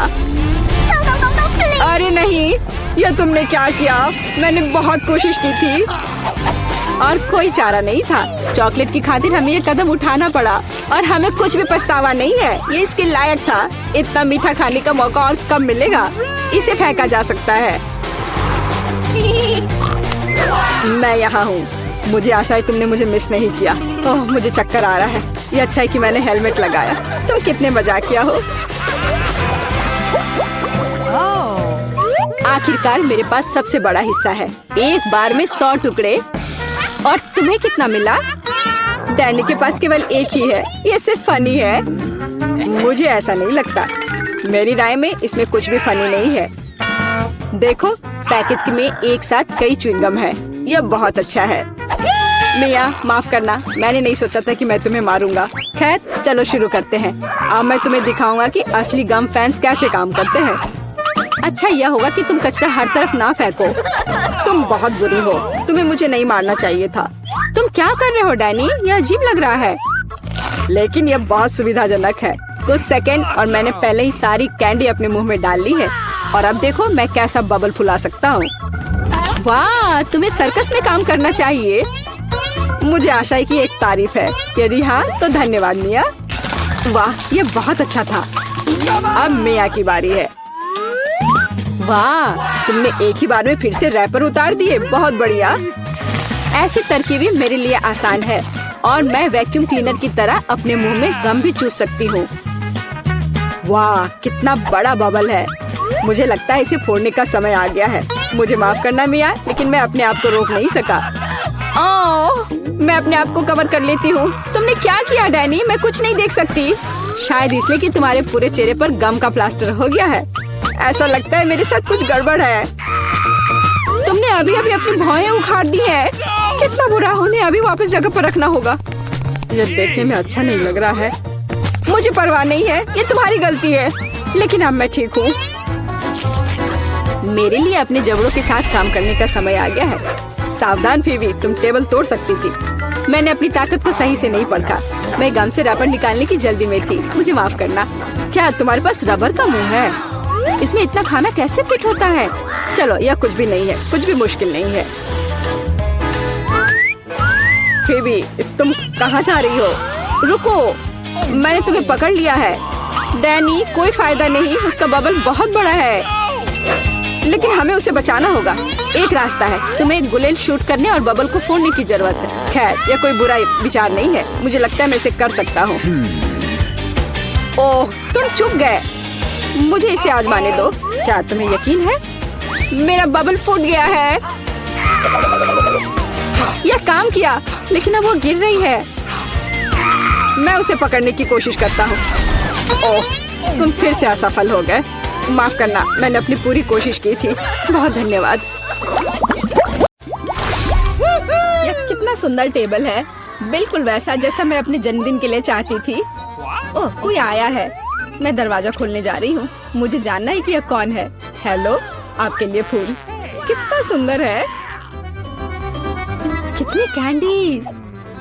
अरे नहीं, यह तुमने क्या किया? मैंने बहुत कोशिश की थी और कोई चारा नहीं था। चॉकलेट की खातिर हमें ये कदम उठाना पड़ा और हमें कुछ भी पछतावा नहीं है। ये इसके लायक था। इतना मीठा खाने का मौका और कब मिलेगा? इसे फेंका जा सकता है। मैं यहाँ हूँ। मुझे आशा है तुमने मुझे मिस नहीं किया। ओह, मुझे चक्कर आ रहा है। ये अच्छा है कि मैंने हेलमेट लगाया। तुम कितने मजाकिया हो। आखिरकार मेरे पास सबसे बड़ा हिस्सा है। एक बार में 100 टुकड़े। और तुम्हें कितना मिला? डैनी के पास केवल एक ही है। ये सिर्फ फनी है। मुझे ऐसा नहीं लगता। मेरी राय में इसमें कुछ भी फनी नहीं है। देखो, पैकेज में एक साथ कई च्युइंगम है। यह बहुत अच्छा है। मिया, माफ करना, मैंने नहीं सोचा था कि मैं तुम्हें मारूंगा। खैर, चलो शुरू करते हैं। अब मैं तुम्हें दिखाऊंगा कि असली गम फैंस कैसे काम करते हैं। अच्छा यह होगा कि तुम कचरा हर तरफ ना फेंको। तुम बहुत बुरी हो। तुम्हें मुझे नहीं मारना चाहिए था। तुम क्या कर रहे हो डैनी? यह अजीब लग रहा है। लेकिन यह बहुत सुविधाजनक है। कुछ सेकंड और मैंने पहले ही सारी कैंडी अपने मुंह में डाल ली है। और अब देखो मैं कैसा बबल फुला सकता हूँ। वाह, तुम्हें सर्कस में काम करना चाहिए। मुझे आशा है कि एक तारीफ है। यदि हाँ तो धन्यवाद मिया। वाह, ये बहुत अच्छा था। अब मिया की बारी है। वाह, तुमने एक ही बार में फिर से रैपर उतार दिए। बहुत बढ़िया। ऐसी तरकीबें मेरे लिए आसान है और मैं वैक्यूम क्लीनर की तरह अपने मुंह में गम भी चूस सकती हूँ। वाह, कितना बड़ा बबल है। मुझे लगता है इसे फोड़ने का समय आ गया है। मुझे माफ करना मिया, लेकिन मैं अपने आप को रोक नहीं सका। ओह, मैं अपने आप को कवर कर लेती हूँ। तुमने क्या किया डैनी? मैं कुछ नहीं देख सकती। शायद इसलिए कि तुम्हारे पूरे चेहरे पर गम का प्लास्टर हो गया है। ऐसा लगता है मेरे साथ कुछ गड़बड़ है। तुमने अभी अभी अपनी भौहें उखाड़ दी हैं। कितना बुरा, उन्हें अभी वापस जगह पर रखना होगा। यह देखने में अच्छा नहीं लग रहा है। मुझे परवाह नहीं है, ये तुम्हारी गलती है। लेकिन अब मैं ठीक हूँ। मेरे लिए अपने जबड़ों के साथ काम करने का समय आ गया है। सावधान फीबी, तुम टेबल तोड़ सकती थी। मैंने अपनी ताकत को सही से नहीं परखा। मैं गम से रबर निकालने की जल्दी में थी। मुझे माफ करना। क्या तुम्हारे पास रबर का मुंह है? इसमें इतना खाना कैसे फिट होता है? चलो यह कुछ भी नहीं है, कुछ भी मुश्किल नहीं है। फेबी, तुम कहाँ जा रही हो? रुको, मैंने तुम्हें पकड़ लिया है। डैनी, कोई फायदा नहीं, उसका बबल बहुत बड़ा है, लेकिन हमें उसे बचाना होगा। एक रास्ता है, तुम्हें एक गुलेल शूट करने और बबल को फोड़ने की जरूरत है। खैर, यह कोई बुरा विचार नहीं है, मुझे लगता है मैं इसे कर सकता हूँ। ओह, तुम चुप गए। मुझे इसे आजमाने दो। क्या तुम्हें यकीन है? मेरा बबल फूट गया है। यह काम किया, लेकिन अब वो गिर रही है। मैं उसे पकड़ने की कोशिश करता हूँ। ओह, तुम फिर से असफल हो गए। माफ करना, मैंने अपनी पूरी कोशिश की थी। बहुत धन्यवाद। यह कितना सुंदर टेबल है, बिल्कुल वैसा जैसा मैं अपने जन्मदिन के लिए चाहती थी। ओह, कोई आया है। मैं दरवाजा खोलने जा रही हूँ। मुझे जानना है कि यह कौन है। हेलो, आपके लिए फूल। कितना सुंदर है। कितनी कैंडीज,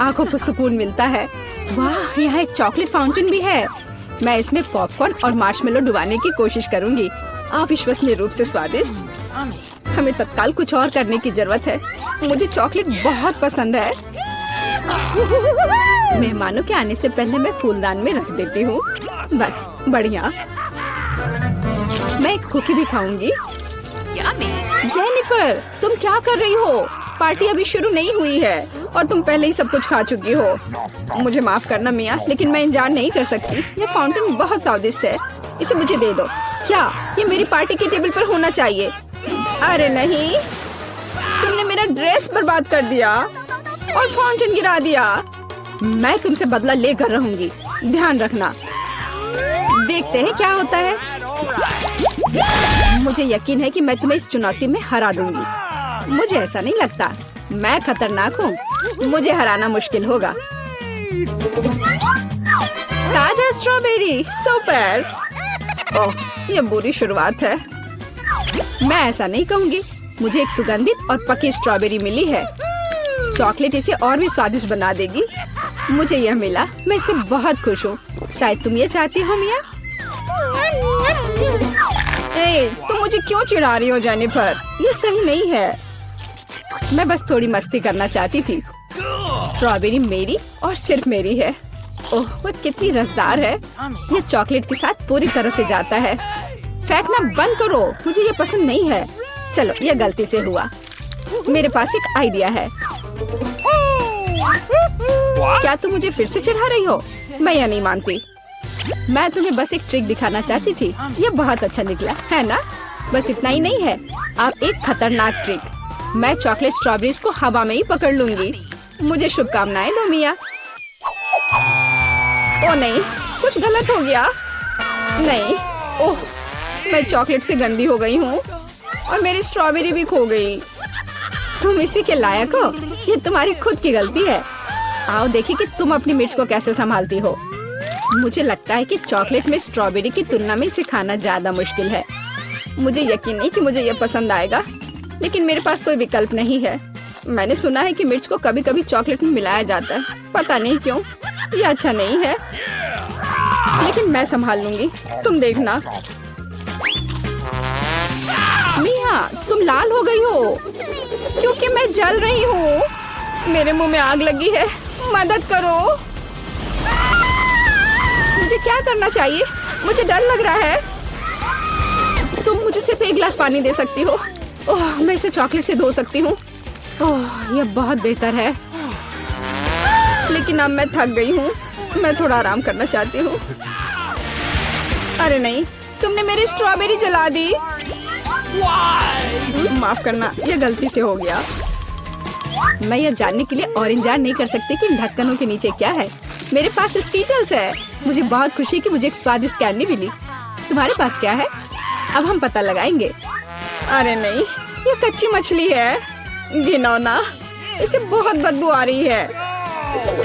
आंखों को सुकून मिलता है। वाह, यहाँ एक चॉकलेट फाउंटेन भी है। मैं इसमें पॉपकॉर्न और मार्शमेलो डुबाने की कोशिश करूंगी। अविश्वसनीय रूप से स्वादिष्ट। हमें तत्काल कुछ और करने की जरूरत है। मुझे चॉकलेट बहुत पसंद है। मेहमानों के आने से पहले मैं फूलदान में रख देती हूँ। बस, बढ़िया। मैं एक कुकी भी खाऊंगी। जेनिफर, तुम क्या कर रही हो? पार्टी अभी शुरू नहीं हुई है और तुम पहले ही सब कुछ खा चुकी हो। मुझे माफ करना मिया, लेकिन मैं इंतजार नहीं कर सकती। यह फाउंटेन बहुत स्वादिष्ट है, इसे मुझे दे दो। क्या ये मेरी पार्टी के टेबल पर होना चाहिए? अरे नहीं, तुमने मेरा ड्रेस बर्बाद कर दिया और फाउंटेन गिरा दिया। मैं तुमसे बदला लेकर रहूंगी, ध्यान रखना। देखते हैं क्या होता है। मुझे यकीन है कि मैं तुम्हें इस चुनौती में हरा दूंगी। मुझे ऐसा नहीं लगता। मैं खतरनाक हूँ, मुझे हराना मुश्किल होगा। ताजा स्ट्रॉबेरी, सुपर। ओह, ये बुरी शुरुआत है। मैं ऐसा नहीं कहूँगी। मुझे एक सुगंधित और पकी स्ट्रॉबेरी मिली है। चॉकलेट इसे और भी स्वादिष्ट बना देगी। मुझे यह मिला, मैं इससे बहुत खुश हूँ। शायद तुम ये चाहती हो मिया। तुम मुझे क्यों चिढ़ा रही हो जेनिफर? ये सही नहीं है। मैं बस थोड़ी मस्ती करना चाहती थी। स्ट्रॉबेरी मेरी और सिर्फ मेरी है। ओह, वो कितनी रसदार है। ये चॉकलेट के साथ पूरी तरह से जाता है। फेंकना बंद करो, मुझे ये पसंद नहीं है। चलो, ये गलती से हुआ। मेरे पास एक आइडिया है। क्या तुम मुझे फिर से चिढ़ा रही हो? मैं यह नहीं मानती। मैं तुम्हें बस एक ट्रिक दिखाना चाहती थी। ये बहुत अच्छा निकला, है ना? बस इतना ही नहीं है, आप एक खतरनाक ट्रिक। मैं चॉकलेट स्ट्रॉबेरीज को हवा में ही पकड़ लूंगी। मुझे शुभकामनाएं दो मिया। ओ नहीं, कुछ गलत हो गया। नहीं, ओह, मैं चॉकलेट से गंदी हो गई हूँ और मेरी स्ट्रॉबेरी भी खो गई। तुम इसी के लायक हो। ये तुम्हारी खुद की गलती है। आओ देखिए कि तुम अपनी मिर्च को कैसे संभालती हो। मुझे लगता है कि चॉकलेट में स्ट्रॉबेरी की तुलना में इसे खाना ज्यादा मुश्किल है। मुझे यकीन नहीं कि मुझे यह पसंद आएगा, लेकिन मेरे पास कोई विकल्प नहीं है। मैंने सुना है कि मिर्च को कभी कभी चॉकलेट में मिलाया जाता है, पता नहीं क्यों। यह अच्छा नहीं है, लेकिन मैं संभाल लूंगी, तुम देखना। मिया, तुम लाल हो गई हो क्योंकि मैं जल रही हूँ। मेरे मुंह में आग लगी है, मदद करो। मुझे क्या करना चाहिए? मुझे डर लग रहा है। तुम मुझे सिर्फ एक गिलास पानी दे सकती हो। ओह, मैं इसे चॉकलेट से धो सकती हूँ। ओह, यह बहुत बेहतर है, लेकिन अब मैं थक गई हूँ। मैं थोड़ा आराम करना चाहती हूँ। अरे नहीं, तुमने मेरी स्ट्रॉबेरी जला दी। माफ करना, यह गलती से हो गया। मैं यह जानने के लिए और इंतजार नहीं कर सकती कि इन ढक्कनों के नीचे क्या है। मेरे पास स्कीटल्स है। मुझे बहुत खुशी कि मुझे एक स्वादिष्ट कैंडी मिली। तुम्हारे पास क्या है? अब हम पता लगाएंगे। अरे नहीं, ये कच्ची मछली है, घिनौना। इसे बहुत बदबू आ रही है,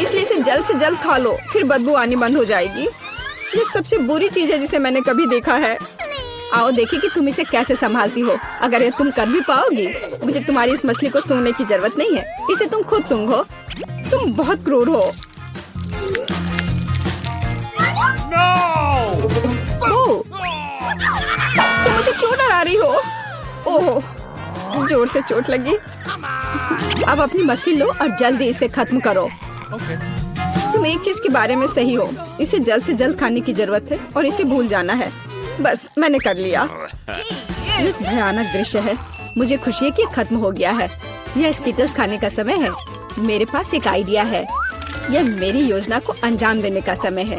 इसलिए इसे जल्द से जल्द खा लो, फिर बदबू आनी बंद हो जाएगी। ये सबसे बुरी चीज है जिसे मैंने कभी देखा है। आओ देखिए कि तुम इसे कैसे संभालती हो। अगर ये तुम कर भी पाओगी, मुझे तुम्हारी इस मछली को सूंघने की जरूरत नहीं है। इसे तुम खुद सूंघो। तुम बहुत क्रूर हो। तुम जा रही हो? ओह, जोर से चोट लगी। अब अपनी मछली लो और जल्दी इसे खत्म करो। तुम एक चीज के बारे में सही हो, इसे जल्द से जल्द खाने की जरूरत है और इसे भूल जाना है। बस मैंने कर लिया। ये भयानक दृश्य है। मुझे खुशी है कि खत्म हो गया है। यह स्किटल्स खाने का समय है। मेरे पास एक आइडिया है। यह मेरी योजना को अंजाम देने का समय है।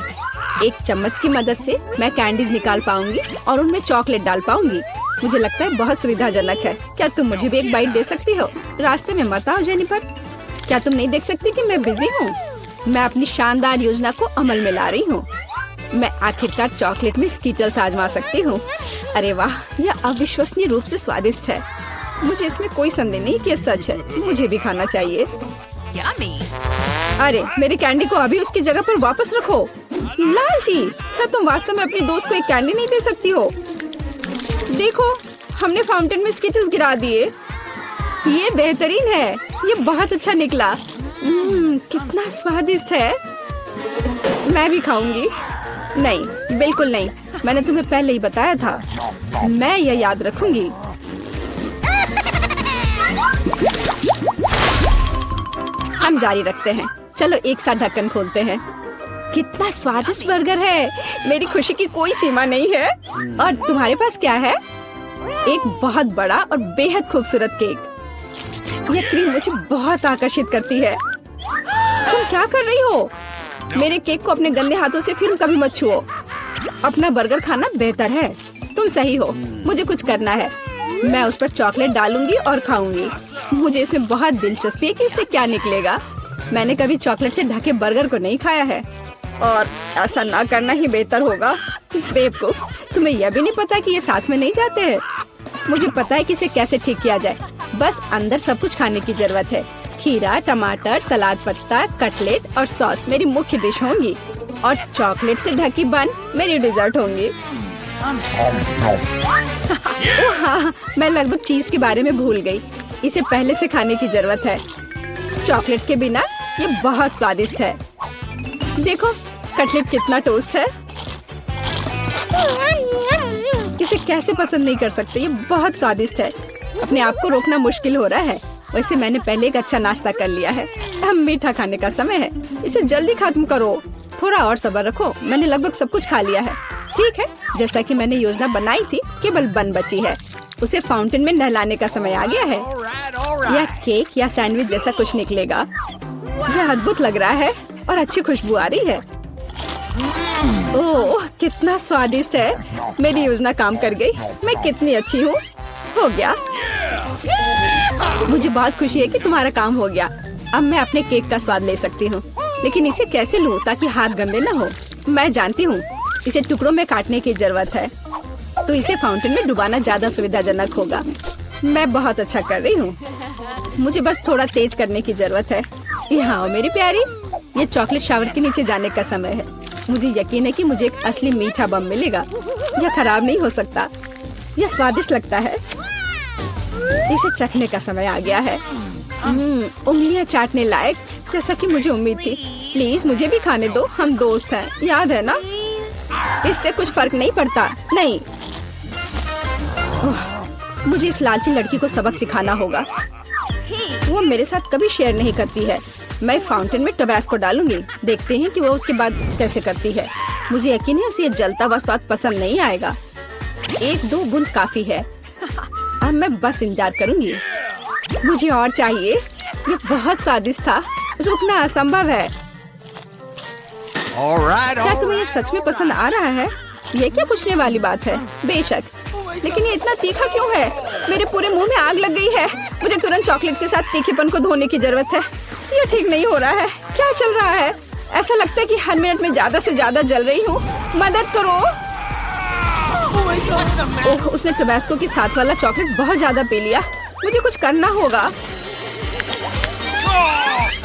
एक चम्मच की मदद से मैं कैंडीज निकाल पाऊंगी और उनमें चॉकलेट डाल पाऊंगी। मुझे लगता है बहुत सुविधाजनक है। क्या तुम मुझे भी एक बाइट दे सकती हो? रास्ते में मत आओ जेनिफर। क्या तुम नहीं देख सकती कि मैं बिजी हूँ? मैं अपनी शानदार योजना को अमल में ला रही हूँ। मैं आखिरकार चॉकलेट में स्किटल्स आजमा सकती हूँ। अरे वाह, यह अविश्वसनीय रूप से स्वादिष्ट है। मुझे इसमें कोई संदेह नहीं कि यह सच है। मुझे भी खाना चाहिए। अरे मेरी कैंडी को अभी उसकी जगह पर वापस रखो। लालची, क्या तुम वास्तव में अपनी दोस्त को एक कैंडी नहीं दे सकती हो? देखो, हमने फाउंटेन में स्किटल्स गिरा दिए। ये बेहतरीन है। ये बहुत अच्छा निकला। कितना स्वादिष्ट है। मैं भी खाऊंगी। नहीं, बिल्कुल नहीं। मैंने तुम्हें पहले ही बताया था। मैं यह याद रखूंगी। हम जारी रखते हैं। चलो एक साथ ढक्कन खोलते हैं। कितना स्वादिष्ट बर्गर है। मेरी खुशी की कोई सीमा नहीं है। और तुम्हारे पास क्या है? एक बहुत बड़ा और बेहद खूबसूरत केक। यह क्रीम मुझे बहुत आकर्षित करती है। तुम क्या कर रही हो? मेरे केक को अपने गंदे हाथों से फिर कभी मत छुओ। अपना बर्गर खाना बेहतर है। तुम सही हो। मुझे कुछ करना है। मैं उस पर चॉकलेट डालूंगी और खाऊंगी। मुझे इसमें बहुत दिलचस्पी है कि इससे क्या निकलेगा। मैंने कभी चॉकलेट से ढके बर्गर को नहीं खाया है और ऐसा ना करना ही बेहतर होगा। बेवकूफ, तुम्हें यह भी नहीं पता कि ये साथ में नहीं जाते हैं। मुझे पता है कि इसे कैसे ठीक किया जाए। बस अंदर सब कुछ खाने की जरूरत है। खीरा, टमाटर, सलाद पत्ता, कटलेट और सॉस मेरी मुख्य डिश होंगी और चॉकलेट से ढकी बन मेरी डिजर्ट होंगी। हाँ, मैं लगभग चीज के बारे में भूल गई। इसे पहले से खाने की जरूरत है। चॉकलेट के बिना ये बहुत स्वादिष्ट है। देखो, कटलेट कितना टोस्ट है। इसे कैसे पसंद नहीं कर सकते। ये बहुत स्वादिष्ट है। अपने आप को रोकना मुश्किल हो रहा है। वैसे मैंने पहले एक अच्छा नाश्ता कर लिया है। अब मीठा खाने का समय है। इसे जल्दी खत्म करो। थोड़ा और सब्र रखो। मैंने लगभग सब कुछ खा लिया है। ठीक है, जैसा कि मैंने योजना बनाई थी, केवल बन बची है। उसे फाउंटेन में नहलाने का समय आ गया है। यह केक या सैंडविच जैसा कुछ निकलेगा। यह अद्भुत लग रहा है और अच्छी खुशबू आ रही है। ओह, कितना स्वादिष्ट है। मेरी योजना काम कर गई। मैं कितनी अच्छी हूँ। हो गया। मुझे बहुत खुशी है कि तुम्हारा काम हो गया। अब मैं अपने केक का स्वाद ले सकती हूँ। लेकिन इसे कैसे लूँ ताकि हाथ गंदे न हो? मैं जानती हूँ, इसे टुकड़ों में काटने की जरूरत है। तो इसे फाउंटेन में डुबाना ज्यादा सुविधाजनक होगा। मैं बहुत अच्छा कर रही हूँ। मुझे बस थोड़ा तेज करने की जरूरत है। यहाँ मेरी प्यारी, ये चॉकलेट शावर के नीचे जाने का समय है। मुझे यकीन है कि मुझे एक असली मीठा बम मिलेगा। यह खराब नहीं हो सकता। यह स्वादिष्ट लगता है। इसे चखने का समय आ गया है। उंगलियां चाटने लायक, जैसा कि मुझे उम्मीद थी। प्लीज मुझे भी खाने दो। हम दोस्त हैं, याद है ना? इससे कुछ फर्क नहीं पड़ता। नहीं, मुझे इस लालची लड़की को सबक सिखाना होगा। वो मेरे साथ कभी शेयर नहीं करती है। मैं फाउंटेन में टबैस्को डालूंगी। देखते हैं कि वो उसके बाद कैसे करती है। मुझे यकीन है उसे ये जलता हुआ स्वाद पसंद नहीं आएगा। 1-2 बूंद काफी है। अब मैं बस इंतजार करूंगी। मुझे और चाहिए। ये बहुत स्वादिष्ट था। रुकना असंभव है। क्या तुम्हें ये सच में पसंद आ रहा है? ये क्या पूछने वाली बात है? बेशक, लेकिन ये इतना तीखा क्यों है? मेरे पूरे मुंह में आग लग गई है। मुझे तुरंत चॉकलेट के साथ तीखेपन को धोने की जरूरत है। ये ठीक नहीं हो रहा है। क्या चल रहा है? ऐसा लगता है कि हर मिनट में ज्यादा से ज्यादा जल रही हूँ। मदद करो। ओह, उसने टबैस्को के साथ वाला चॉकलेट बहुत ज्यादा पी लिया। मुझे कुछ करना होगा।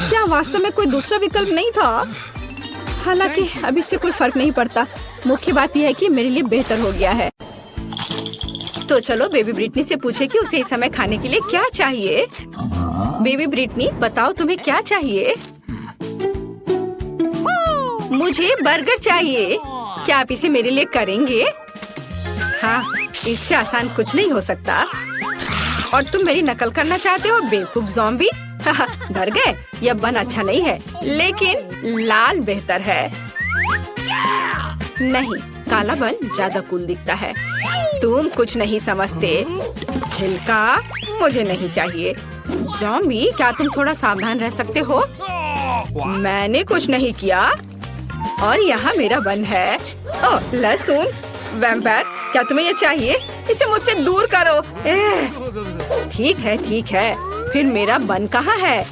क्या वास्तव में कोई दूसरा विकल्प नहीं था? हालांकि अब इससे कोई फर्क नहीं पड़ता। मुख्य बात यह है कि मेरे लिए बेहतर हो गया है। तो चलो बेबी ब्रिटनी से पूछे कि उसे इस समय खाने के लिए क्या चाहिए। बेबी ब्रिटनी, बताओ तुम्हें क्या चाहिए? मुझे बर्गर चाहिए। क्या आप इसे मेरे लिए करेंगे? हाँ, इससे आसान कुछ नहीं हो सकता। और तुम मेरी नकल करना चाहते हो बेवकूफ ज़ॉम्बी? डर गए? यह बन अच्छा नहीं है, लेकिन लाल बेहतर है। नहीं, काला बन ज्यादा कूल दिखता है। तुम कुछ नहीं समझते। छिलका मुझे नहीं चाहिए। ज़ॉम्बी, क्या तुम थोड़ा सावधान रह सकते हो? मैंने कुछ नहीं किया। और यहाँ मेरा बन है। ओह, लहसुन। वैम्पायर, क्या तुम्हें ये चाहिए? इसे मुझसे दूर करो। ठीक है। फिर मेरा बन कहाँ है?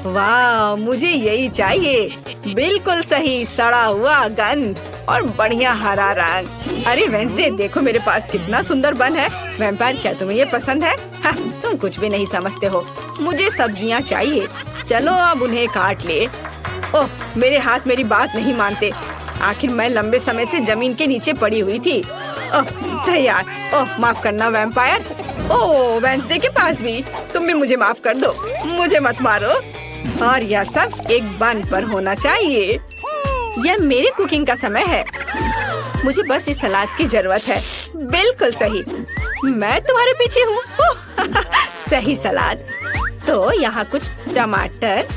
वाह, मुझे यही चाहिए। बिल्कुल सही, सड़ा हुआ गंध और बढ़िया हरा रंग। अरे वेंसडे, देखो मेरे पास कितना सुंदर बन है। वैम्पायर, क्या तुम्हें ये पसंद है? तुम कुछ भी नहीं समझते हो। मुझे सब्जियाँ चाहिए। चलो अब उन्हें काट ले। ओह, मेरे हाथ मेरी बात नहीं मानते। आखिर मैं लंबे समय से जमीन के नीचे पड़ी हुई थी। ओह, तैयार। ओह, माफ करना वैम्पायर। ओह, वेंसडे के पास भी। तुम भी मुझे माफ कर दो। मुझे मत मारो। और यह सब एक बन पर होना चाहिए। यह मेरी कुकिंग का समय है। मुझे बस इस सलाद की जरूरत है। बिल्कुल सही, मैं तुम्हारे पीछे हूँ। सही सलाद। तो यहाँ कुछ टमाटर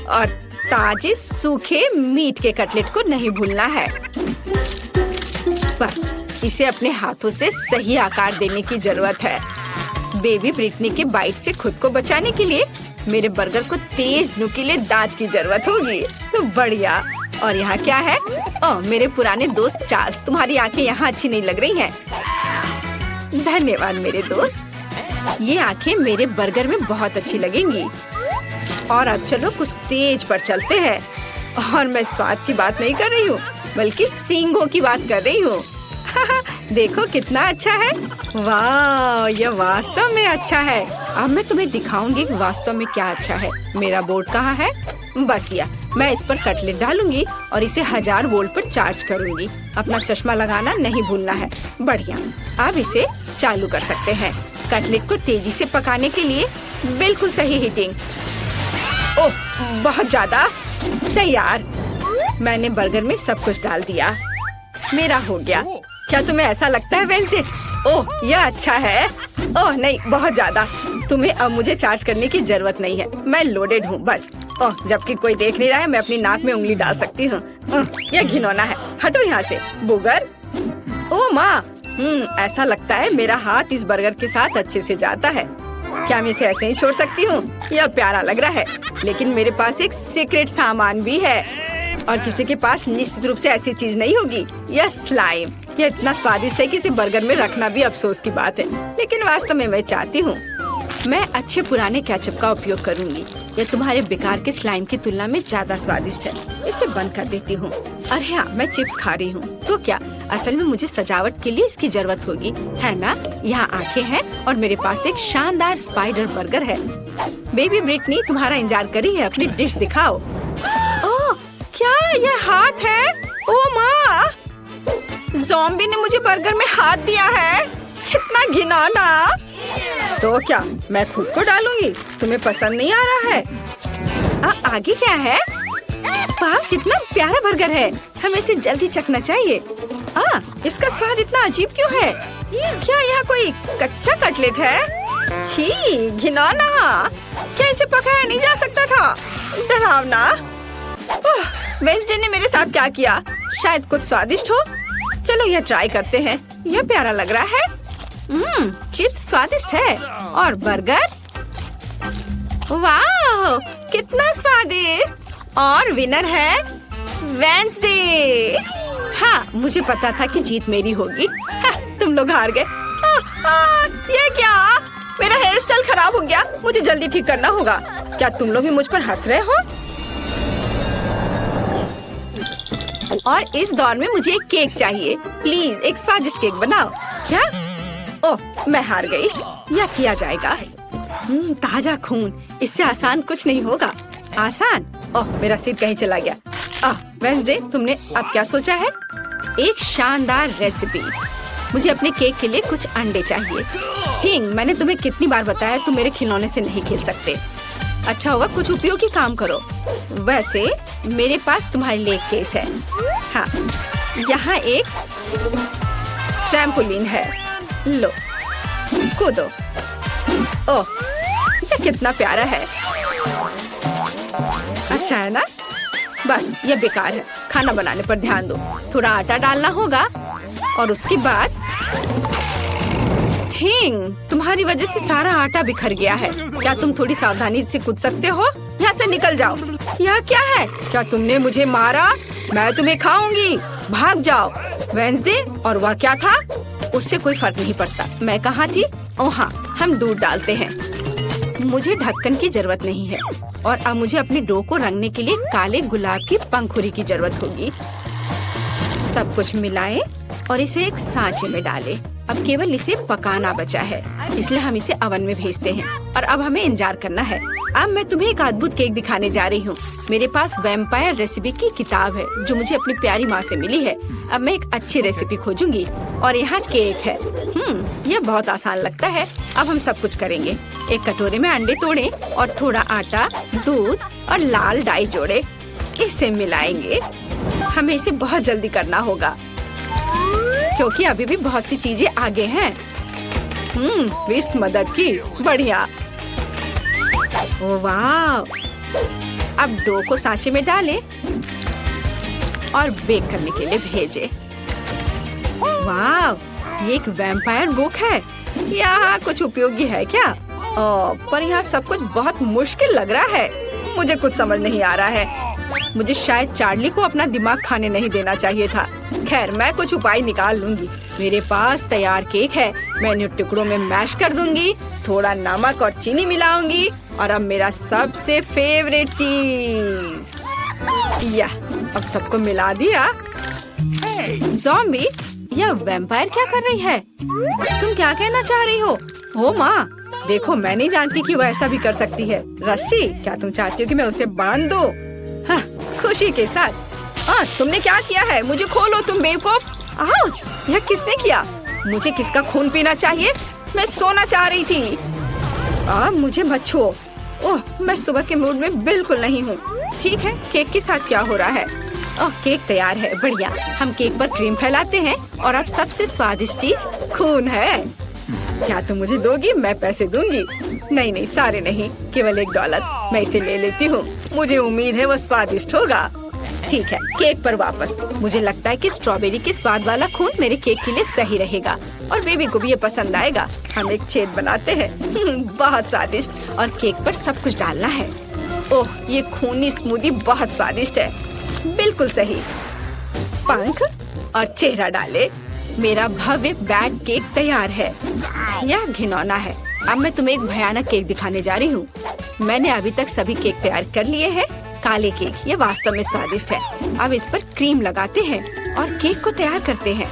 और ताजे सूखे मीट के कटलेट को नहीं भूलना है। बस इसे अपने हाथों से सही आकार देने की जरूरत है। बेबी ब्रिटनी के बाइट से खुद को बचाने के लिए मेरे बर्गर को तेज नुकीले दांत की जरूरत होगी। तो बढ़िया। और यहाँ क्या है? ओह, मेरे पुराने दोस्त चार्ल्स, तुम्हारी आंखें यहाँ अच्छी नहीं लग रही हैं। धन्यवाद मेरे दोस्त। ये आंखें मेरे बर्गर में बहुत अच्छी लगेंगी। और अब चलो कुछ तेज पर चलते हैं। और मैं स्वाद की बात नहीं कर रही हूँ, बल्कि सींगों की बात कर रही हूँ। देखो कितना अच्छा है। वाह, यह वास्तव में अच्छा है। अब मैं तुम्हें दिखाऊंगी कि वास्तव में क्या अच्छा है। मेरा बोर्ड कहाँ है? बस यह, मैं इस पर कटलेट डालूंगी और इसे 1000 वोल्ट पर चार्ज करूंगी। अपना चश्मा लगाना नहीं भूलना है। बढ़िया, अब इसे चालू कर सकते हैं। कटलेट को तेजी से पकाने के लिए बिल्कुल सही हीटिंग। ओह, बहुत ज्यादा। तैयार। मैंने बर्गर में सब कुछ डाल दिया। मेरा हो गया। क्या तुम्हें ऐसा लगता है वेंसडे? ओह, यह अच्छा है। ओह नहीं, बहुत ज्यादा। तुम्हें अब मुझे चार्ज करने की जरूरत नहीं है। मैं लोडेड हूँ बस। ओह, जबकि कोई देख नहीं रहा है, मैं अपनी नाक में उंगली डाल सकती हूँ। यह घिनौना है। हटो यहाँ से बुगर। ओह माँ, ऐसा लगता है मेरा हाथ इस बर्गर के साथ अच्छे से जाता है। क्या मैं इसे ऐसे ही छोड़ सकती हूँ? यह प्यारा लग रहा है, लेकिन मेरे पास एक सीक्रेट सामान भी है। और किसी के पास निश्चित रूप से ऐसी चीज नहीं होगी। यह स्लाइम। यह इतना स्वादिष्ट है कि इसे बर्गर में रखना भी अफसोस की बात है, लेकिन वास्तव में मैं चाहती हूँ। मैं अच्छे पुराने केचप का उपयोग करूँगी। यह तुम्हारे बेकार के स्लाइम की तुलना में ज्यादा स्वादिष्ट है। इसे बंद कर देती हूँ। अरे हाँ, मैं चिप्स खा रही हूँ तो क्या? असल में मुझे सजावट के लिए इसकी जरूरत होगी, है ना? यहाँ आंखें हैं और मेरे पास एक शानदार स्पाइडर बर्गर है। बेबी ब्रिटनी तुम्हारा इंतजार कर रही है, अपनी डिश दिखाओ। ओह, क्या यह हाथ है? ओह माँ, ज़ॉम्बी ने मुझे बर्गर में हाथ दिया है। कितना घिनौना। तो क्या मैं खुद को डालूंगी? तुम्हें पसंद नहीं आ रहा है? आगे क्या है? वाह, कितना प्यारा बर्गर है। हमें इसे जल्दी चखना चाहिए। इसका स्वाद इतना अजीब क्यों है? क्या यहाँ कोई कच्चा कटलेट है? छी, घिनौना। क्या इसे पकाया नहीं जा सकता था? डरावना। वेंसडे ने मेरे साथ क्या किया? शायद कुछ स्वादिष्ट हो। चलो यह ट्राई करते हैं। यह प्यारा लग रहा है। चिप्स स्वादिष्ट है और बर्गर, वाह कितना स्वादिष्ट। और विनर है वेंसडे। हाँ, मुझे पता था कि जीत मेरी होगी। तुम लोग हार गए। ये क्या? मेरा हेयर स्टाइल खराब हो गया। मुझे जल्दी ठीक करना होगा। क्या तुम लोग भी मुझ पर हंस रहे हो? और इस दौर में मुझे एक केक चाहिए। प्लीज एक स्वादिष्ट केक बनाओ। क्या? ओह, मैं हार गई। यह किया जाएगा। ताजा खून, इससे आसान कुछ नहीं होगा। आसान? ओह, मेरा सिर कहीं चला गया। वेंसडे, तुमने अब क्या सोचा है? एक शानदार रेसिपी। मुझे अपने केक के लिए कुछ अंडे चाहिए। थिंग, मैंने तुम्हें कितनी बार बताया तुम मेरे खिलौने से नहीं खेल सकते। अच्छा होगा कुछ उपयोगी काम करो। वैसे मेरे पास तुम्हारे लिए केस है। हाँ, यहाँ एक ट्रैम्पोलिन है। लो कूदो। ओह, ये कितना प्यारा है। अच्छा है ना? बस ये बेकार है। खाना बनाने पर ध्यान दो। थोड़ा आटा डालना होगा और उसके बाद तुम्हारी वजह से सारा आटा बिखर गया है। क्या तुम थोड़ी सावधानी से कूद सकते हो? यहाँ से निकल जाओ। यह क्या है? क्या तुमने मुझे मारा? मैं तुम्हें खाऊंगी। भाग जाओ। वेंसडे, और वह क्या था? उससे कोई फर्क नहीं पड़ता। मैं कहाँ थी? ओह हाँ, हम दूध डालते हैं। मुझे ढक्कन की जरूरत नहीं है और अब मुझे अपने डो को रंगने के लिए काले गुलाब की पंखुड़ी की जरूरत होगी। सब कुछ मिलाएं और इसे एक सांचे में डालें। अब केवल इसे पकाना बचा है, इसलिए हम इसे ओवन में भेजते हैं और अब हमें इंतजार करना है। अब मैं तुम्हें एक अद्भुत केक दिखाने जा रही हूँ। मेरे पास वैम्पायर रेसिपी की किताब है जो मुझे अपनी प्यारी माँ से मिली है। अब मैं एक अच्छी रेसिपी खोजूंगी और यहाँ केक है। यह बहुत आसान लगता है। अब हम सब कुछ करेंगे। एक कटोरे में अंडे तोड़ें और थोड़ा आटा, दूध और लाल डाई जोड़े। इसे मिलाएंगे। हमें इसे बहुत जल्दी करना होगा क्योंकि अभी भी बहुत सी चीजें आगे हैं। विस्क मदद की। बढ़िया। ओह वाह। अब डो को सांचे में डालें और बेक करने के लिए भेजें। वाह, ये एक वैम्पायर बुक है। यहाँ कुछ उपयोगी है क्या? पर यहाँ सब कुछ बहुत मुश्किल लग रहा है। मुझे कुछ समझ नहीं आ रहा है। मुझे शायद चार्ली को अपना दिमाग खाने नहीं देना चाहिए था। खैर, मैं कुछ उपाय निकाल लूंगी। मेरे पास तैयार केक है। मैं इन्हें टुकड़ों में मैश कर दूंगी, थोड़ा नमक और चीनी मिलाऊंगी और अब मेरा सबसे फेवरेट चीज। अब सबको मिला दिया। ज़ॉम्बी, यह वैम्पायर क्या कर रही है? तुम क्या कहना चाह रही हो? ओ माँ, देखो, मैं नहीं जानती कि वो ऐसा भी कर सकती है। रस्सी, क्या तुम चाहती हो कि मैं उसे बांध दूं? हाँ, खुशी के साथ। तुमने क्या किया है? मुझे खोलो तुम बेवकूफ। आउच! यह किसने किया? मुझे किसका खून पीना चाहिए? मैं सोना चाह रही थी। मुझे मत छुओ। ओह, मैं सुबह के मूड में बिल्कुल नहीं हूँ। ठीक है, केक के साथ क्या हो रहा है? केक तैयार है। बढ़िया। हम केक पर क्रीम फैलाते हैं और अब सबसे स्वादिष्ट चीज खून है। क्या तुम मुझे दोगी? मैं पैसे दूंगी। नहीं, सारे नहीं, केवल $1। मैं इसे ले लेती हूँ। मुझे उम्मीद है वो स्वादिष्ट होगा। ठीक है, केक पर वापस। मुझे लगता है कि स्ट्रॉबेरी के स्वाद वाला खून मेरे केक के लिए सही रहेगा और बेबी को भी ये पसंद आएगा। हम एक छेद बनाते हैं। बहुत स्वादिष्ट। और केक पर सब कुछ डालना है। ओह, ये खूनी स्मूदी बहुत स्वादिष्ट है। बिल्कुल सही। पंख और चेहरा डाले। मेरा भव्य बैट केक तैयार है। यह घिनौना है। अब मैं तुम्हें एक भयानक केक दिखाने जा रही हूँ। मैंने अभी तक सभी केक तैयार कर लिए हैं। काले केक, ये वास्तव में स्वादिष्ट है। अब इस पर क्रीम लगाते हैं और केक को तैयार करते हैं।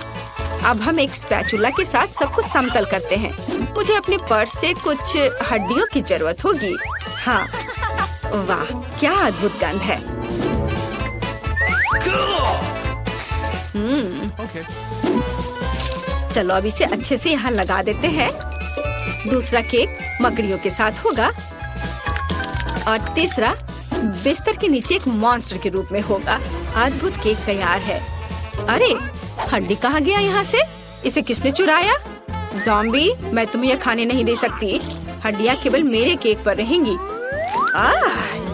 अब हम एक स्पैचुला के साथ सब कुछ समतल करते हैं। मुझे अपने पर्स से कुछ हड्डियों की जरूरत होगी। हाँ, वाह, क्या अद्भुत गंध है। चलो अब इसे अच्छे से यहाँ लगा देते हैं। दूसरा केक मकड़ियों के साथ होगा और तीसरा बिस्तर के नीचे एक मॉन्स्टर के रूप में होगा। अद्भुत केक तैयार है। अरे, हड्डी कहाँ गया यहाँ से? इसे किसने चुराया? ज़ॉम्बी, मैं तुम्हें यह खाने नहीं दे सकती। हड्डियाँ केवल मेरे केक पर रहेंगी।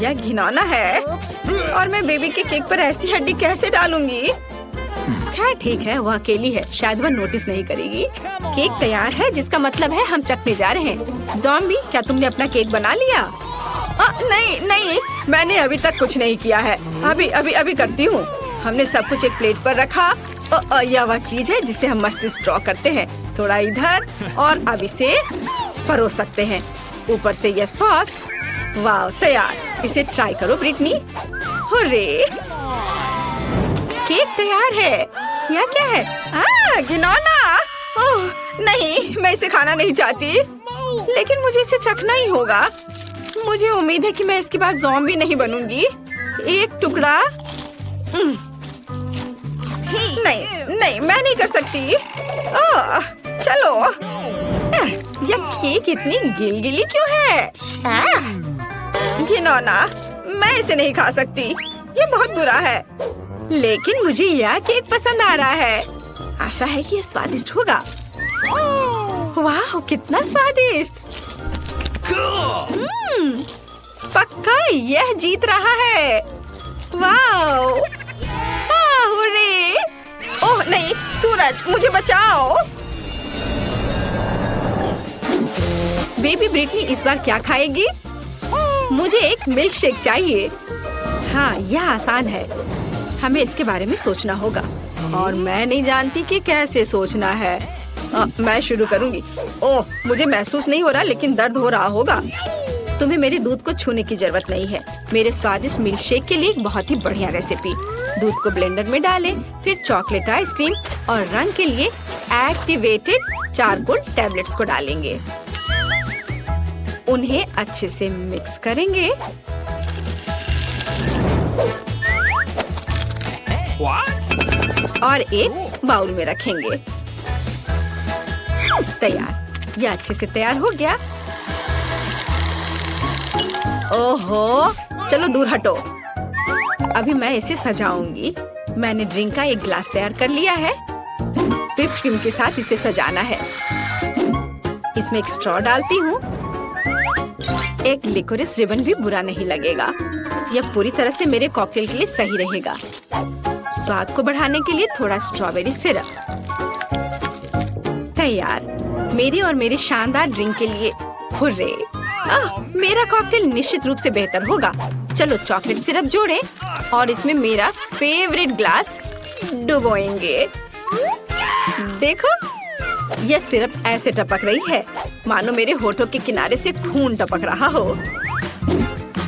यह घिनौना है और मैं बेबी के केक पर ऐसी हड्डी कैसे डालूंगी? खैर ठीक है, वो अकेली है, शायद वह नोटिस नहीं करेगी। केक तैयार है, जिसका मतलब है हम चखने जा रहे हैं। ज़ॉम्बी, क्या तुमने अपना केक बना लिया? नहीं, मैंने अभी तक कुछ नहीं किया है। अभी करती हूँ। हमने सब कुछ एक प्लेट पर रखा। यह वह चीज है जिसे हम मस्तिष्क ड्रॉ करते हैं। थोड़ा इधर और अब इसे परोस सकते हैं। ऊपर से यह सॉस। वाह, तैयार। इसे ट्राई करो ब्रिटनी। हुर्रे, केक तैयार है। यह क्या है? घिनौना। ओह नहीं, मैं इसे खाना नहीं चाहती, लेकिन मुझे इसे चखना ही होगा। मुझे उम्मीद है कि मैं इसके बाद ज़ॉम्बी नहीं बनूंगी। एक टुकड़ा। नहीं, मैं नहीं कर सकती। चलो। यह केक इतनी गिलगिली क्यों है? घिनौना, मैं इसे नहीं खा सकती। ये बहुत बुरा है। लेकिन मुझे यह केक पसंद आ रहा है। आशा है कि ये स्वादिष्ट होगा। वाह, कितना स्वादिष्ट। पक्का यह जीत रहा है। वाह, हुर्रे। ओह नहीं, सूरज मुझे बचाओ। बेबी ब्रिटनी इस बार क्या खाएगी? मुझे एक मिल्क शेक चाहिए। हाँ, यह आसान है। हमें इसके बारे में सोचना होगा और मैं नहीं जानती कि कैसे सोचना है। मैं शुरू करूंगी। ओह, मुझे महसूस नहीं हो रहा लेकिन दर्द हो रहा होगा। तुम्हें मेरे दूध को छूने की जरूरत नहीं है। मेरे स्वादिष्ट मिल्क शेक के लिए एक बहुत ही बढ़िया रेसिपी। दूध को ब्लेंडर में डालें, फिर चॉकलेट आइसक्रीम और रंग के लिए एक्टिवेटेड चारकोल टैबलेट्स को डालेंगे। उन्हें अच्छे से मिक्स करेंगे। और एक बाउल में रखेंगे। तैयार। यह अच्छे से तैयार हो गया। ओहो, चलो दूर हटो। अभी मैं इसे सजाऊंगी। मैंने ड्रिंक का एक ग्लास तैयार कर लिया है। व्हिप क्रीम के साथ इसे सजाना है। इसमें एक स्ट्रॉ डालती हूँ। एक लिकोरिस रिबन भी बुरा नहीं लगेगा। यह पूरी तरह से मेरे कॉकटेल के लिए सही रहेगा। स्वाद को बढ़ाने के लिए थोड़ा स्ट्रॉबेरी सिरप। तैयार। मेरी और मेरे शानदार ड्रिंक के लिए हुर्रे। मेरा कॉकटेल निश्चित रूप से बेहतर होगा। चलो चॉकलेट सिरप जोड़ें और इसमें मेरा फेवरेट ग्लास डुबोएंगे। देखो, यह सिरप ऐसे टपक रही है मानो मेरे होठों के किनारे से खून टपक रहा हो।